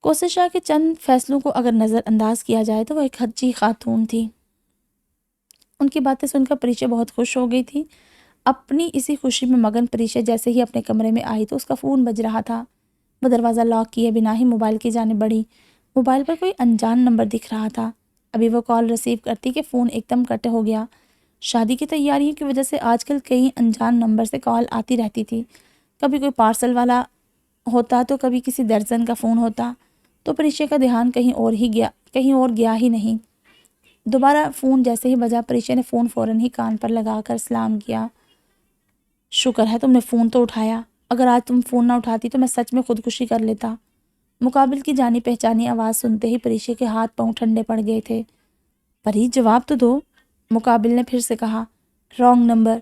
کوششہ کے چند فیصلوں کو اگر نظر انداز کیا جائے تو وہ ایک ہچی خاتون تھی۔ ان کی باتیں سن کر پریشا بہت خوش ہو گئی تھی۔ اپنی اسی خوشی میں مگن پریشا جیسے ہی اپنے کمرے میں آئی تو اس کا فون بج رہا تھا۔ وہ دروازہ لاک کیے بنا ہی موبائل کی جانب بڑھی۔ موبائل پر کوئی انجان نمبر دکھ رہا تھا۔ ابھی وہ کال ریسیو کرتی کہ فون ایک دم کٹ ہو گیا۔ شادی کی تیاریوں کی وجہ سے آج کل کئی انجان نمبر سے کال آتی رہتی تھی۔ کبھی کوئی پارسل والا ہوتا تو کبھی کسی درزن کا فون ہوتا، تو پریشا کا دھیان کہیں اور گیا ہی نہیں۔ دوبارہ فون جیسے ہی بجا پریشا نے فون فوراً ہی کان پر لگا کر سلام کیا۔ شکر ہے تم نے فون تو اٹھایا، اگر آج تم فون نہ اٹھاتی تو میں سچ میں خودکشی کر لیتا۔ مقابل کی جانی پہچانی آواز سنتے ہی پریشا کے ہاتھ پاؤں ٹھنڈے پڑ گئے تھے۔ پری جواب تو دو، مقابل نے پھر سے کہا۔ رانگ نمبر،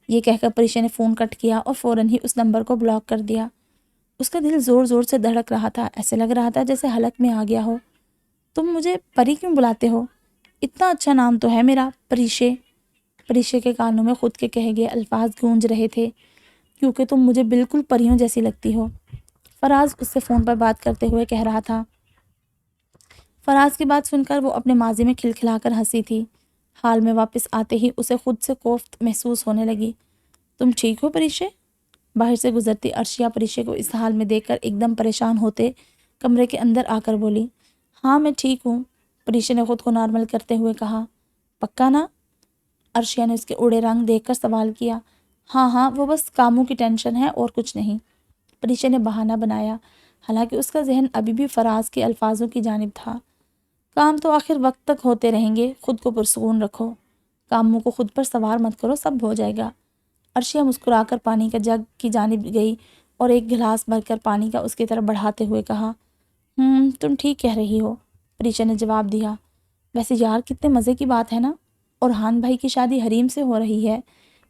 یہ کہہ کر پریشا نے فون کٹ کیا اور فوراً ہی اس نمبر کو بلاک کر دیا۔ اس کا دل زور زور سے دھڑک رہا تھا، ایسے لگ رہا تھا جیسے حلق میں آ گیا ہو۔ تم مجھے پری کیوں بلاتے ہو؟ اتنا اچھا نام تو ہے میرا، پریشا۔ پریشا کے کانوں میں خود کے کہے گئے الفاظ گونج رہے تھے، کیونکہ تم مجھے بالکل پریوں جیسی لگتی ہو، فراز اس سے فون پر بات کرتے ہوئے کہہ رہا تھا۔ فراز کی بات سن کر وہ اپنے ماضی میں کھلکھلا کر ہنسی تھی۔ حال میں واپس آتے ہی اسے خود سے کوفت محسوس ہونے لگی۔ تم ٹھیک ہو پریشا؟ باہر سے گزرتی عرشیہ پریشا کو اس حال میں دیکھ کر ایک دم پریشان ہوتے کمرے کے اندر آ کر بولی۔ ہاں میں ٹھیک ہوں، پریشا نے خود کو نارمل کرتے ہوئے کہا۔ پکا نا؟ عرشیہ نے اس کے اڑے رنگ دیکھ کر سوال کیا۔ ہاں وہ بس کاموں کی ٹینشن ہے اور کچھ نہیں، پریشا نے بہانہ بنایا، حالانکہ اس کا ذہن ابھی بھی فراز کے الفاظوں کی جانب تھا۔ کام تو آخر وقت تک ہوتے رہیں گے، خود کو پرسکون رکھو، کاموں کو خود پر سوار مت کرو، سب ہو جائے گا۔ عرشیہ مسکرا کر پانی کا جگ کی جانب گئی اور ایک گلاس بھر کر پانی کا اس کی طرف بڑھاتے ہوئے کہا۔ تم ٹھیک کہہ رہی ہو، پریشا نے جواب دیا۔ ویسے یار کتنے مزے کی بات ہے نا، اورحان بھائی کی شادی حریم سے ہو رہی ہے،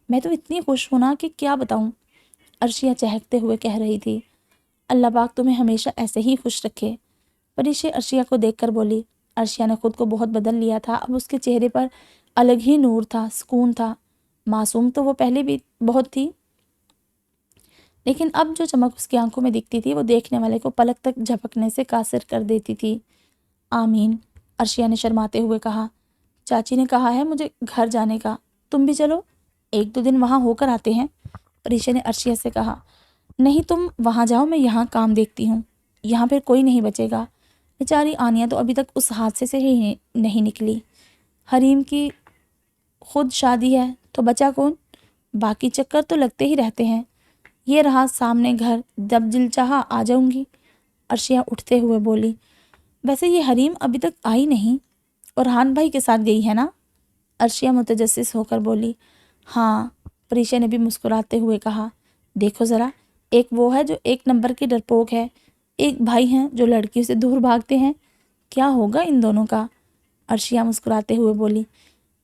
میں تو اتنی خوش ہوں نا کہ کیا بتاؤں، عرشیہ چہکتے ہوئے کہہ رہی تھی۔ اللہ پاک تمہیں ہمیشہ ایسے ہی خوش رکھے، پریشا عرشیہ کو دیکھ کر بولی۔ عرشیہ نے خود کو بہت بدل لیا تھا، اب اس کے چہرے پر الگ ہی نور تھا، سکون تھا۔ معصوم تو وہ پہلے بھی بہت تھی، لیکن اب جو چمک اس کی آنکھوں میں دکھتی تھی وہ دیکھنے والے کو پلک تک جھپکنے سے قاصر کر دیتی تھی۔ آمین، عرشیہ نے شرماتے ہوئے کہا۔ چاچی نے کہا ہے مجھے گھر جانے کا، تم بھی چلو، ایک دو دن وہاں ہو کر آتے ہیں، پریشا نے عرشیہ سے کہا۔ نہیں تم وہاں جاؤ، میں یہاں کام دیکھتی ہوں، یہاں پھر کوئی نہیں بچے گا۔ بیچاری آنیہ تو ابھی تک اس حادثے سے ہی نہیں نکلی، حریم کی خود شادی ہے تو بچا کون، باقی چکر تو لگتے ہی رہتے ہیں۔ یہ رہا سامنے گھر، جب دل چاہا آ جاؤں گی، عرشیہ اٹھتے ہوئے بولی۔ ویسے یہ حریم ابھی تک آئی نہیں، اورحان بھائی کے ساتھ گئی ہے نا، عرشیہ متجسس ہو کر بولی۔ ہاں، پریشا نے بھی مسکراتے ہوئے کہا۔ دیکھو ذرا، ایک وہ ہے جو ایک نمبر کی ڈرپوک ہے، ایک بھائی ہیں جو لڑکیوں سے دور بھاگتے ہیں، کیا ہوگا ان دونوں کا، عرشیہ مسکراتے ہوئے بولی۔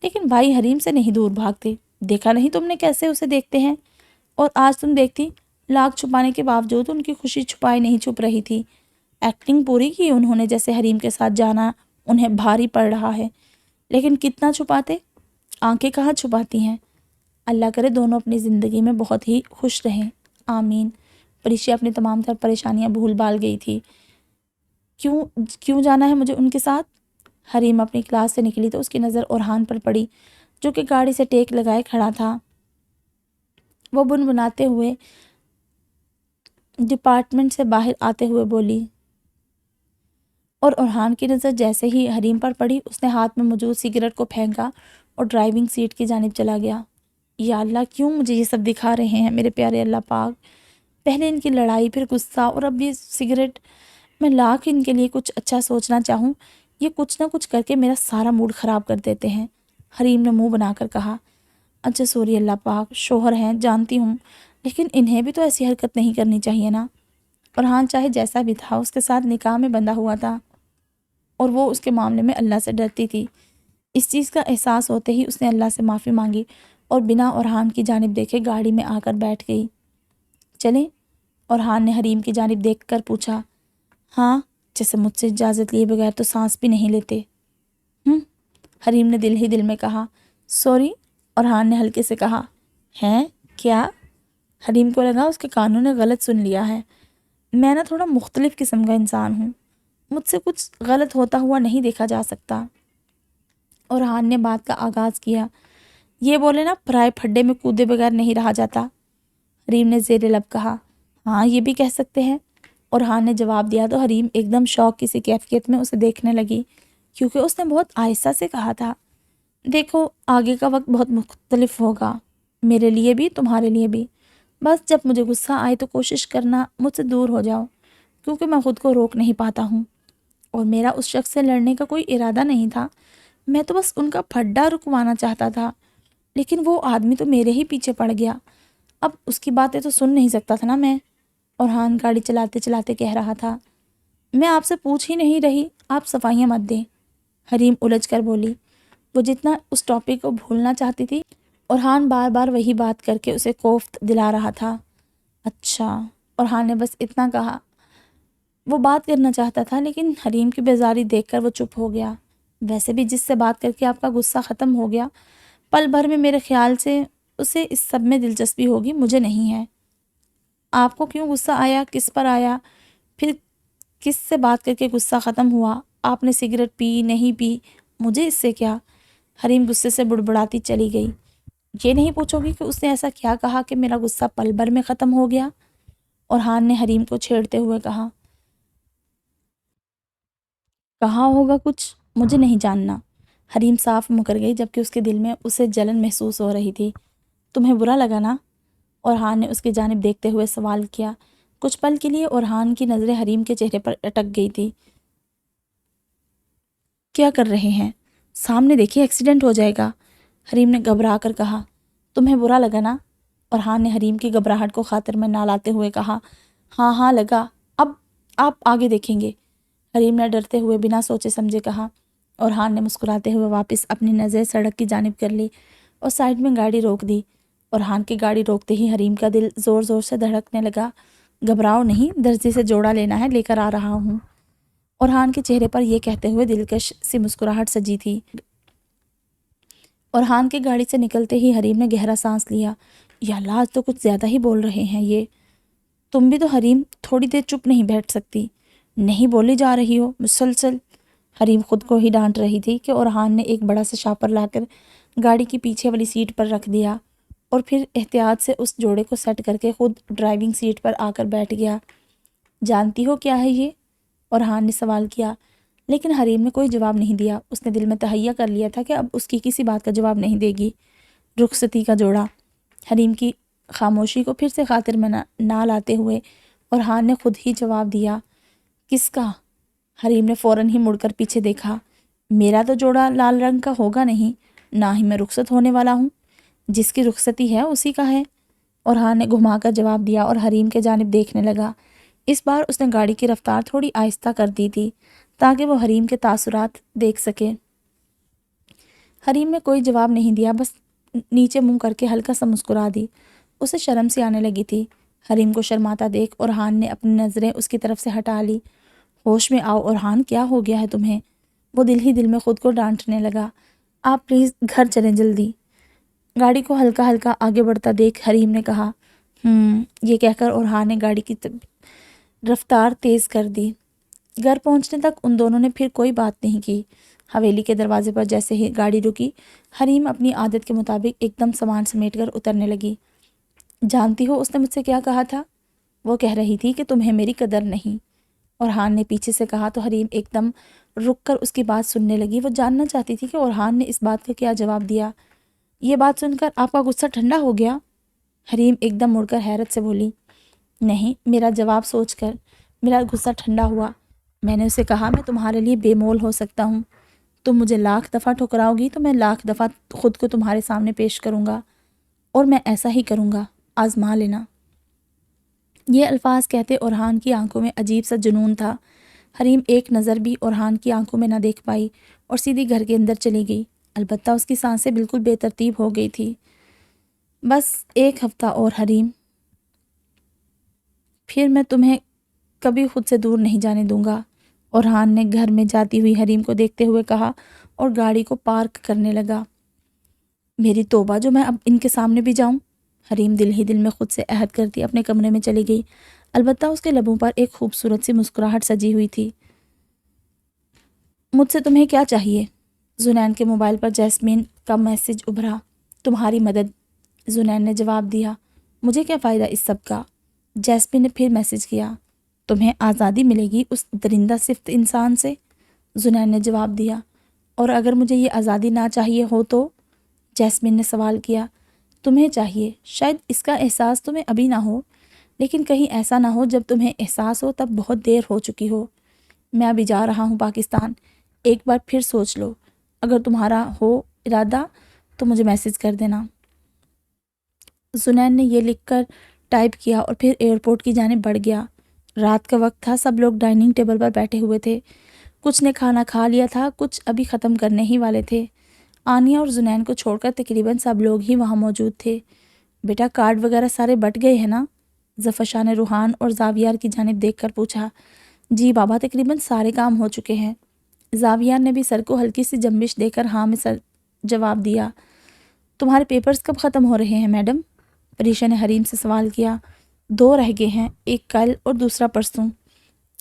لیکن بھائی حریم سے نہیں دور بھاگتے، دیکھا نہیں تم نے کیسے اسے دیکھتے ہیں، اور آج تم دیکھتی، لاکھ چھپانے کے باوجود ان کی خوشی چھپائے نہیں چھپ رہی تھی، ایکٹنگ پوری کی انہوں نے جیسے حریم کے ساتھ جانا انہیں بھاری پڑ رہا ہے، لیکن کتنا چھپاتے، آنکھیں کہاں چھپاتی ہیں۔ اللہ کرے دونوں اپنی زندگی میں بہت ہی خوش رہیں، آمین۔ پریشا اپنی تمام تر پریشانیاں بھول بھال گئی تھی۔ کیوں جانا ہے مجھے ان کے ساتھ؟ حریم اپنی کلاس سے نکلی تو اس کی نظر اورحان پر پڑی، جو کہ گاڑی سے ٹیک لگائے کھڑا تھا۔ وہ بنبناتے ہوئے ڈپارٹمنٹ سے باہر آتے ہوئے بولی، اور اورحان کی نظر جیسے ہی حریم پر پڑی اس نے ہاتھ میں موجود سگریٹ کو پھینکا اور ڈرائیونگ سیٹ کی جانب چلا گیا۔ یا اللہ کیوں مجھے یہ سب دکھا رہے ہیں میرے پیارے اللہ پاک، پہلے ان کی لڑائی، پھر غصہ، اور اب یہ سگریٹ، میں لاکھ ان کے لیے کچھ اچھا سوچنا چاہوں، یہ کچھ نہ کچھ کر کے میرا سارا موڈ خراب کر دیتے ہیں، حریم نے منہ بنا کر کہا۔ اچھا سوری اللہ پاک، شوہر ہیں جانتی ہوں، لیکن انہیں بھی تو ایسی حرکت نہیں کرنی چاہیے نا، اورحان چاہے جیسا بھی تھا اس کے ساتھ نکاح میں بندھا ہوا تھا اور وہ اس کے معاملے میں اللہ سے ڈرتی تھی۔ اس چیز کا احساس ہوتے ہی اس نے اللہ سے معافی مانگی اور بنا اورحان کی جانب دیکھے گاڑی میں آ کر بیٹھ گئی۔ چلیں؟ اورحان نے حریم کی جانب دیکھ کر پوچھا۔ ہاں، جیسے مجھ سے اجازت لیے بغیر تو سانس بھی نہیں لیتے۔ حریم نے دل ہی دل میں کہا۔ سوری، اورحان نے ہلکے سے کہا۔ ہیں کیا؟ حریم کو لگا اس کے کانوں نے غلط سن لیا ہے۔ میں نا تھوڑا مختلف قسم کا انسان ہوں، مجھ سے کچھ غلط ہوتا ہوا نہیں دیکھا جا سکتا۔ اورحان نے بات کا آغاز کیا، یہ بولے نا پرائے پھڈے میں کودے بغیر نہیں رہا جاتا۔ حریم نے زیر لب کہا، ہاں یہ بھی کہہ سکتے ہیں۔ اورحان نے جواب دیا تو حریم ایک دم شوق کی سی کیفیت میں اسے دیکھنے لگی، کیونکہ اس نے بہت آہستہ سے کہا تھا، دیکھو آگے کا وقت بہت مختلف ہوگا، میرے لیے بھی تمہارے لیے بھی۔ بس جب مجھے غصہ آئے تو کوشش کرنا مجھ سے دور ہو جاؤ، کیونکہ میں خود کو روک نہیں پاتا ہوں، اور میرا اس شخص سے لڑنے کا کوئی ارادہ نہیں تھا، میں تو بس ان کا پھڈا رکوانا چاہتا تھا، لیکن وہ آدمی تو میرے ہی پیچھے پڑ گیا، اب اس کی باتیں تو سن نہیں سکتا تھا نا میں۔ اورحان گاڑی چلاتے چلاتے کہہ رہا تھا، میں آپ سے پوچھ ہی نہیں رہی، آپ صفائیاں مت دیں۔ حریم الجھ کر بولی، وہ جتنا اس ٹاپک کو بھولنا چاہتی تھی، اورحان بار بار وہی بات کر کے اسے کوفت دلا رہا تھا۔ اچھا، اورحان نے بس اتنا کہا۔ وہ بات کرنا چاہتا تھا، لیکن حریم کی بیزاری دیکھ کر وہ چپ ہو گیا۔ ویسے بھی جس سے بات کر کے آپ کا غصہ ختم ہو گیا، پل بھر میں میرے خیال سے اسے اس سب میں دلچسپی ہوگی، مجھے نہیں ہے۔ آپ کو کیوں غصہ آیا، کس پر آیا، پھر کس سے بات کر کے غصہ ختم ہوا، آپ نے سگریٹ پی نہیں پی، مجھے اس سے کیا؟ حریم غصے سے بڑبڑاتی چلی گئی، یہ نہیں پوچھو گی کہ اس نے ایسا کیا کہا کہ میرا غصہ پل بھر میں ختم ہو گیا؟ اورحان نے حریم کو چھیڑتے ہوئے کہا ہوگا کچھ، مجھے نہیں جاننا۔ حریم صاف مکر گئی، جبکہ اس کے دل میں اسے جلن محسوس ہو رہی تھی۔ تمہیں برا لگا نا؟ اورحان نے اس کی جانب دیکھتے ہوئے سوال کیا۔ کچھ پل کے لیے اورحان کی نظریں حریم کے چہرے پر اٹک گئی تھی۔ کیا کر رہے ہیں؟ سامنے دیکھیے ایکسیڈنٹ ہو جائے گا، حریم نے گھبرا کر کہا۔ تمہیں برا لگا نا؟ اورحان نے حریم کی گھبراہٹ کو خاطر میں نہ لاتے ہوئے کہا، ہاں ہاں لگا، اب آپ آگے دیکھیں گے، حریم نے ڈرتے ہوئے بنا سوچے سمجھے کہا۔ اورحان نے مسکراتے ہوئے واپس اپنی نظر سڑک کی جانب کر لی اور سائڈ میں گاڑی روک دی۔ اورحان کی گاڑی روکتے ہی حریم کا دل زور زور سے دھڑکنے لگا۔ گھبراؤ نہیں، درزی سے جوڑا لینا ہے، لے کر آ رہا ہوں۔ اورحان کے چہرے پر یہ کہتے ہوئے دلکش سی مسکراہٹ سجی تھی۔ اورحان کی گاڑی سے نکلتے ہی حریم نے گہرا سانس لیا، یا اللہ آج تو کچھ زیادہ ہی بول رہے ہیں یہ۔ تم بھی تو حریم تھوڑی دیر چپ نہیں بیٹھ سکتی، نہیں بولی جا رہی ہو مسلسل۔ حریم خود کو ہی ڈانٹ رہی تھی کہ اورحان نے ایک بڑا سا شاپر لا کر گاڑی کی پیچھے والی سیٹ پر رکھ دیا اور پھر احتیاط سے اس جوڑے کو سیٹ کر کے خود ڈرائیونگ سیٹ پر آ کر بیٹھ گیا۔ جانتی ہو کیا ہے یہ؟ اورحان نے سوال کیا، لیکن حریم نے کوئی جواب نہیں دیا۔ اس نے دل میں تہیہ کر لیا تھا کہ اب اس کی کسی بات کا جواب نہیں دے گی۔ رخصتی کا جوڑا۔ حریم کی خاموشی کو پھر سے خاطر میں نہ لاتے ہوئے اورحان نے خود ہی جواب دیا، کس کا؟ حریم نے فوراً ہی مڑ کر پیچھے دیکھا، میرا تو جوڑا لال رنگ کا ہوگا نہیں، نہ ہی میں رخصت ہونے والا ہوں، جس کی رخصتی ہے اسی کا ہے۔ اورحان نے گھما کر جواب دیا اور حریم کے جانب دیکھنے لگا۔ اس بار اس نے گاڑی کی رفتار تھوڑی آہستہ کر دی تھی تاکہ وہ حریم کے تاثرات دیکھ سکے۔ حریم نے کوئی جواب نہیں دیا، بس نیچے منہ کر کے ہلکا سا مسکرا دی۔ اسے شرم سی آنے لگی تھی۔ حریم کو شرماتا دیکھ اورحان نے اپنی نظریں اس کی طرف سے ہٹا لی۔ ہوش میں آؤ اورحان، کیا ہو گیا ہے تمہیں؟ وہ دل ہی دل میں خود کو ڈانٹنے لگا۔ آپ پلیز گھر چلیں جلدی۔ گاڑی کو ہلکا ہلکا آگے بڑھتا دیکھ حریم نے کہا، یہ کہہ کر اورحان نے گاڑی کی رفتار تیز کر دی۔ گھر پہنچنے تک ان دونوں نے پھر کوئی بات نہیں کی۔ حویلی کے دروازے پر جیسے ہی گاڑی رکی، حریم اپنی عادت کے مطابق ایک دم سامان سمیٹ کر اترنے لگی۔ جانتی ہو اس نے مجھ سے کیا کہا تھا؟ وہ کہہ رہی تھی کہ تمہیں میری قدر نہیں۔ اورحان نے پیچھے سے کہا تو حریم ایک دم رک کر اس کی بات سننے لگی۔ وہ جاننا چاہتی تھی کہ اورحان نے اس بات کا کیا جواب دیا۔ یہ بات سن کر آپ کا غصہ ٹھنڈا ہو گیا؟ حریم ایک دم مڑ کر حیرت سے بولی، نہیں، میرا جواب سوچ کر میرا غصہ ٹھنڈا ہوا۔ میں نے اسے کہا، میں تمہارے لیے بے مول ہو سکتا ہوں، تم مجھے لاکھ دفعہ ٹھکراؤ گی تو میں لاکھ دفعہ خود کو تمہارے سامنے پیش کروں گا، اور میں ایسا ہی کروں گا، آزما لینا۔ یہ الفاظ کہتے اورحان کی آنکھوں میں عجیب سا جنون تھا۔ حریم ایک نظر بھی اورحان کی آنکھوں میں نہ دیکھ پائی اور سیدھی گھر کے اندر چلی گئی۔ البتہ اس کی سانسیں بالکل بے ترتیب ہو گئی تھی۔ بس ایک ہفتہ اور حریم، پھر میں تمہیں کبھی خود سے دور نہیں جانے دوں گا، اورحان نے گھر میں جاتی ہوئی حریم کو دیکھتے ہوئے کہا اور گاڑی کو پارک کرنے لگا۔ میری توبہ، جو میں اب ان کے سامنے بھی جاؤں؟ حریم دل ہی دل میں خود سے عہد کرتی اپنے کمرے میں چلی گئی۔ البتہ اس کے لبوں پر ایک خوبصورت سی مسکراہٹ سجی ہوئی تھی۔ مجھ سے تمہیں کیا چاہیے؟ زنین کے موبائل پر جیسمین کا میسج ابھرا۔ تمہاری مدد، زنین نے جواب دیا۔ مجھے کیا فائدہ اس سب کا؟ جیسمین نے پھر میسج کیا۔ تمہیں آزادی ملے گی اس درندہ صفت انسان سے، زنین نے جواب دیا۔ اور اگر مجھے یہ آزادی نہ چاہیے ہو تو؟ جیسمین نے سوال کیا۔ تمہیں چاہیے، شاید اس کا احساس تمہیں ابھی نہ ہو، لیکن کہیں ایسا نہ ہو جب تمہیں احساس ہو تب بہت دیر ہو چکی ہو۔ میں ابھی جا رہا ہوں پاکستان، ایک بار پھر سوچ لو، اگر تمہارا ہو ارادہ تو مجھے میسج کر دینا۔ زنین نے یہ لکھ کر ٹائپ کیا اور پھر ایئرپورٹ کی جانب بڑھ گیا۔ رات کا وقت تھا، سب لوگ ڈائننگ ٹیبل پر بیٹھے ہوئے تھے۔ کچھ نے کھانا کھا لیا تھا، کچھ ابھی ختم کرنے ہی والے تھے۔ آنیہ اور زنین کو چھوڑ کر تقریباً سب لوگ ہی وہاں موجود تھے۔ بیٹا کارڈ وغیرہ سارے بٹ گئے ہیں نا؟ ظفر شاہ نے روحان اور زاویار کی جانب دیکھ کر پوچھا۔ جی بابا، تقریباً سارے کام ہو چکے ہیں۔ زاویار نے بھی سر کو ہلکی سی جنبش دے کر ہاں میں سر جواب دیا۔ تمہارے پیپرز کب ختم ہو رہے ہیں میڈم؟ پریشا نے حریم سے سوال کیا۔ 2 رہ گئے ہیں، ایک کل اور دوسرا پرسوں،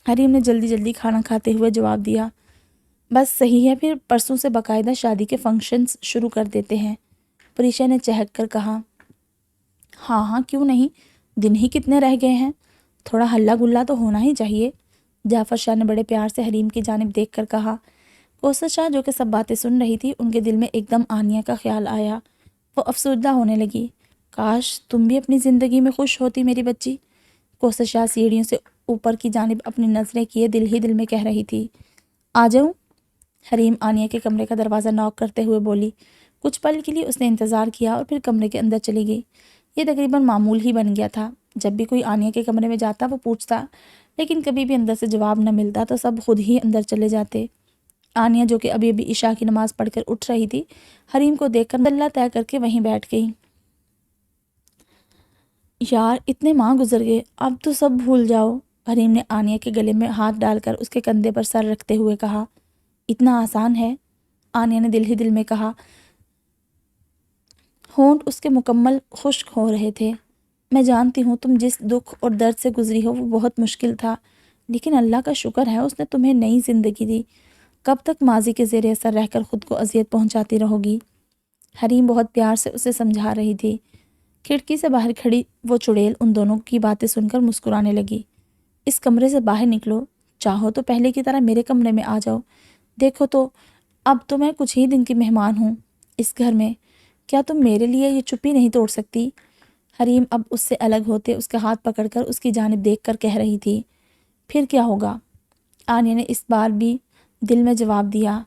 حریم نے جلدی جلدی کھانا کھاتے ہوئے جواب دیا۔ بس صحیح ہے، پھر پرسوں سے باقاعدہ شادی کے فنکشنز شروع کر دیتے ہیں، پریشا نے چہک کر کہا۔ ہاں ہاں کیوں نہیں، دن ہی کتنے رہ گئے ہیں، تھوڑا ہلا گلا تو ہونا ہی چاہیے، جعفر شاہ نے بڑے پیار سے حریم کی جانب دیکھ کر کہا۔ کوثر شاہ جو کہ سب باتیں سن رہی تھی، ان کے دل میں ایک دم آنیہ کا خیال آیا۔ وہ افسردہ ہونے لگی۔ کاش تم بھی اپنی زندگی میں خوش ہوتی میری بچی، کوثر شاہ سیڑھیوں سے اوپر کی جانب اپنی نظریں کیے دل ہی دل میں کہہ رہی تھی۔ آ جاؤں؟ حریم آنیہ کے کمرے کا دروازہ نوک کرتے ہوئے بولی۔ کچھ پل کے لیے اس نے انتظار کیا اور پھر کمرے کے اندر چلی گئی۔ یہ تقریباً معمول ہی بن گیا تھا، جب بھی کوئی آنیہ کے کمرے میں جاتا وہ پوچھتا، لیکن کبھی بھی اندر سے جواب نہ ملتا تو سب خود ہی اندر چلے جاتے۔ آنیہ جو کہ ابھی ابھی عشاء کی نماز پڑھ کر اٹھ رہی تھی، حریم کو دیکھ کر اللہ طے کر کے وہیں بیٹھ گئی۔ یار اتنے ماہ گزر گئے، اب تو سب بھول جاؤ، حریم نے آنیہ کے گلے میں ہاتھ ڈال کر اس کے کندھے پر سر رکھتے ہوئے کہا۔ اتنا آسان ہے؟ آنیہ نے دل ہی دل میں کہا۔ ہونٹ اس کے مکمل خشک ہو رہے تھے۔ میں جانتی ہوں تم جس دکھ اور درد سے گزری ہو وہ بہت مشکل تھا، لیکن اللہ کا شکر ہے اس نے تمہیں نئی زندگی دی۔ کب تک ماضی کے زیر اثر رہ کر خود کو اذیت پہنچاتی رہو گی؟ حریم بہت پیار سے اسے سمجھا رہی تھی۔ کھڑکی سے باہر کھڑی وہ چڑیل ان دونوں کی باتیں سن کر مسکرانے لگی۔ اس کمرے سے باہر نکلو، چاہو تو پہلے کی طرح میرے کمرے میں آ جاؤ، دیکھو تو اب تو میں کچھ ہی دن کی مہمان ہوں اس گھر میں، کیا تم میرے لیے یہ چپی نہیں توڑ سکتی؟ حریم اب اس سے الگ ہوتے اس کا ہاتھ پکڑ کر اس کی جانب دیکھ کر کہہ رہی تھی۔ پھر کیا ہوگا؟ آنیہ نے اس بار بھی دل میں جواب دیا۔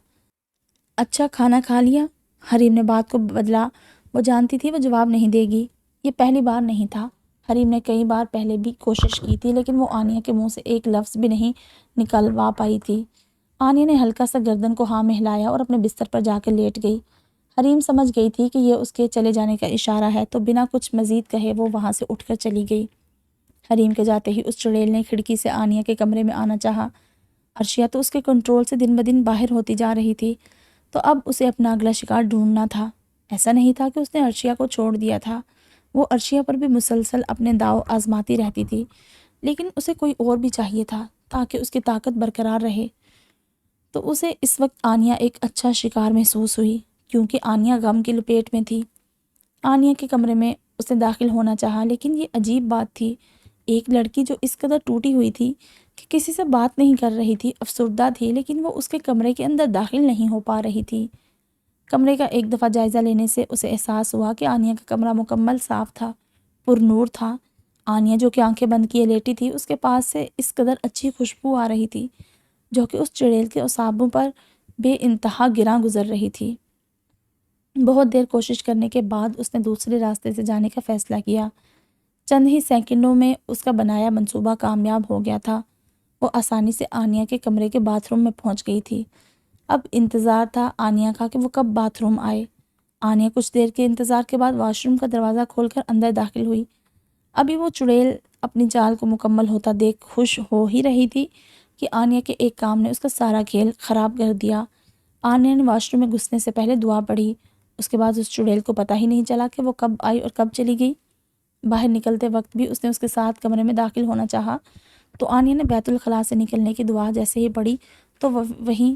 اچھا کھانا کھا لیا؟ حریم نے بات کو بدلا، وہ جانتی تھی وہ جواب نہیں دے گی۔ یہ پہلی بار نہیں تھا، حریم نے کئی بار پہلے بھی کوشش کی تھی، لیکن وہ آنیہ کے منہ سے ایک لفظ بھی نہیں نکلوا پائی تھی۔ آنیہ نے ہلکا سا گردن کو ہاں میں ہلایا اور اپنے بستر پر جا کے لیٹ گئی۔ حریم سمجھ گئی تھی کہ یہ اس کے چلے جانے کا اشارہ ہے، تو بنا کچھ مزید کہے وہ وہاں سے اٹھ کر چلی گئی۔ حریم کے جاتے ہی اس چڑیل نے کھڑکی سے آنیہ کے کمرے میں آنا چاہا۔ عرشیہ تو اس کے کنٹرول سے دن بدن باہر ہوتی جا رہی تھی، تو اب اسے اپنا اگلا شکار ڈھونڈنا تھا۔ ایسا نہیں تھا کہ اس نے عرشیہ کو چھوڑ دیا تھا، وہ عرشیہ پر بھی مسلسل اپنے داؤ آزماتی رہتی تھی، لیکن اسے کوئی اور بھی چاہیے تھا تاکہ اس کی طاقت برقرار رہے۔ تو اسے اس وقت آنیہ ایک اچھا شکار محسوس ہوئی، کیونکہ آنیہ غم کی لپیٹ میں تھی۔ آنیہ کے کمرے میں اس نے داخل ہونا چاہا، لیکن یہ عجیب بات تھی، ایک لڑکی جو اس قدر ٹوٹی ہوئی تھی کہ کسی سے بات نہیں کر رہی تھی، افسردہ تھی، لیکن وہ اس کے کمرے کے اندر داخل نہیں ہو پا رہی تھی۔ کمرے کا ایک دفعہ جائزہ لینے سے اسے احساس ہوا کہ آنیہ کا کمرہ مکمل صاف تھا، پر نور تھا۔ آنیہ جو کہ آنکھیں بند کیے لیٹی تھی، اس کے پاس سے اس قدر اچھی خوشبو آ رہی تھی جو کہ اس چڑیل کے اعصابوں پر بے انتہا گراں گزر رہی تھی۔ بہت دیر کوشش کرنے کے بعد اس نے دوسرے راستے سے جانے کا فیصلہ کیا۔ چند ہی سیکنڈوں میں اس کا بنایا منصوبہ کامیاب ہو گیا تھا۔ وہ آسانی سے آنیہ کے کمرے کے باتھ روم میں پہنچ گئی تھی۔ اب انتظار تھا آنیہ کا کہ وہ کب باتھ روم آئے۔ آنیہ کچھ دیر کے انتظار کے بعد واش روم کا دروازہ کھول کر اندر داخل ہوئی۔ ابھی وہ چڑیل اپنی چال کو مکمل ہوتا دیکھ خوش ہو ہی رہی تھی کہ آنیہ کے ایک کام نے اس کا سارا کھیل خراب کر دیا۔ آنیہ نے واش روم میں گھسنے سے پہلے دعا پڑھی، اس کے بعد اس چڑیل کو پتہ ہی نہیں چلا کہ وہ کب آئی اور کب چلی گئی۔ باہر نکلتے وقت بھی اس نے اس کے ساتھ کمرے میں داخل ہونا چاہا، تو آنیہ نے بیت الخلاء سے نکلنے کی دعا جیسے ہی پڑھی تو وہ وہیں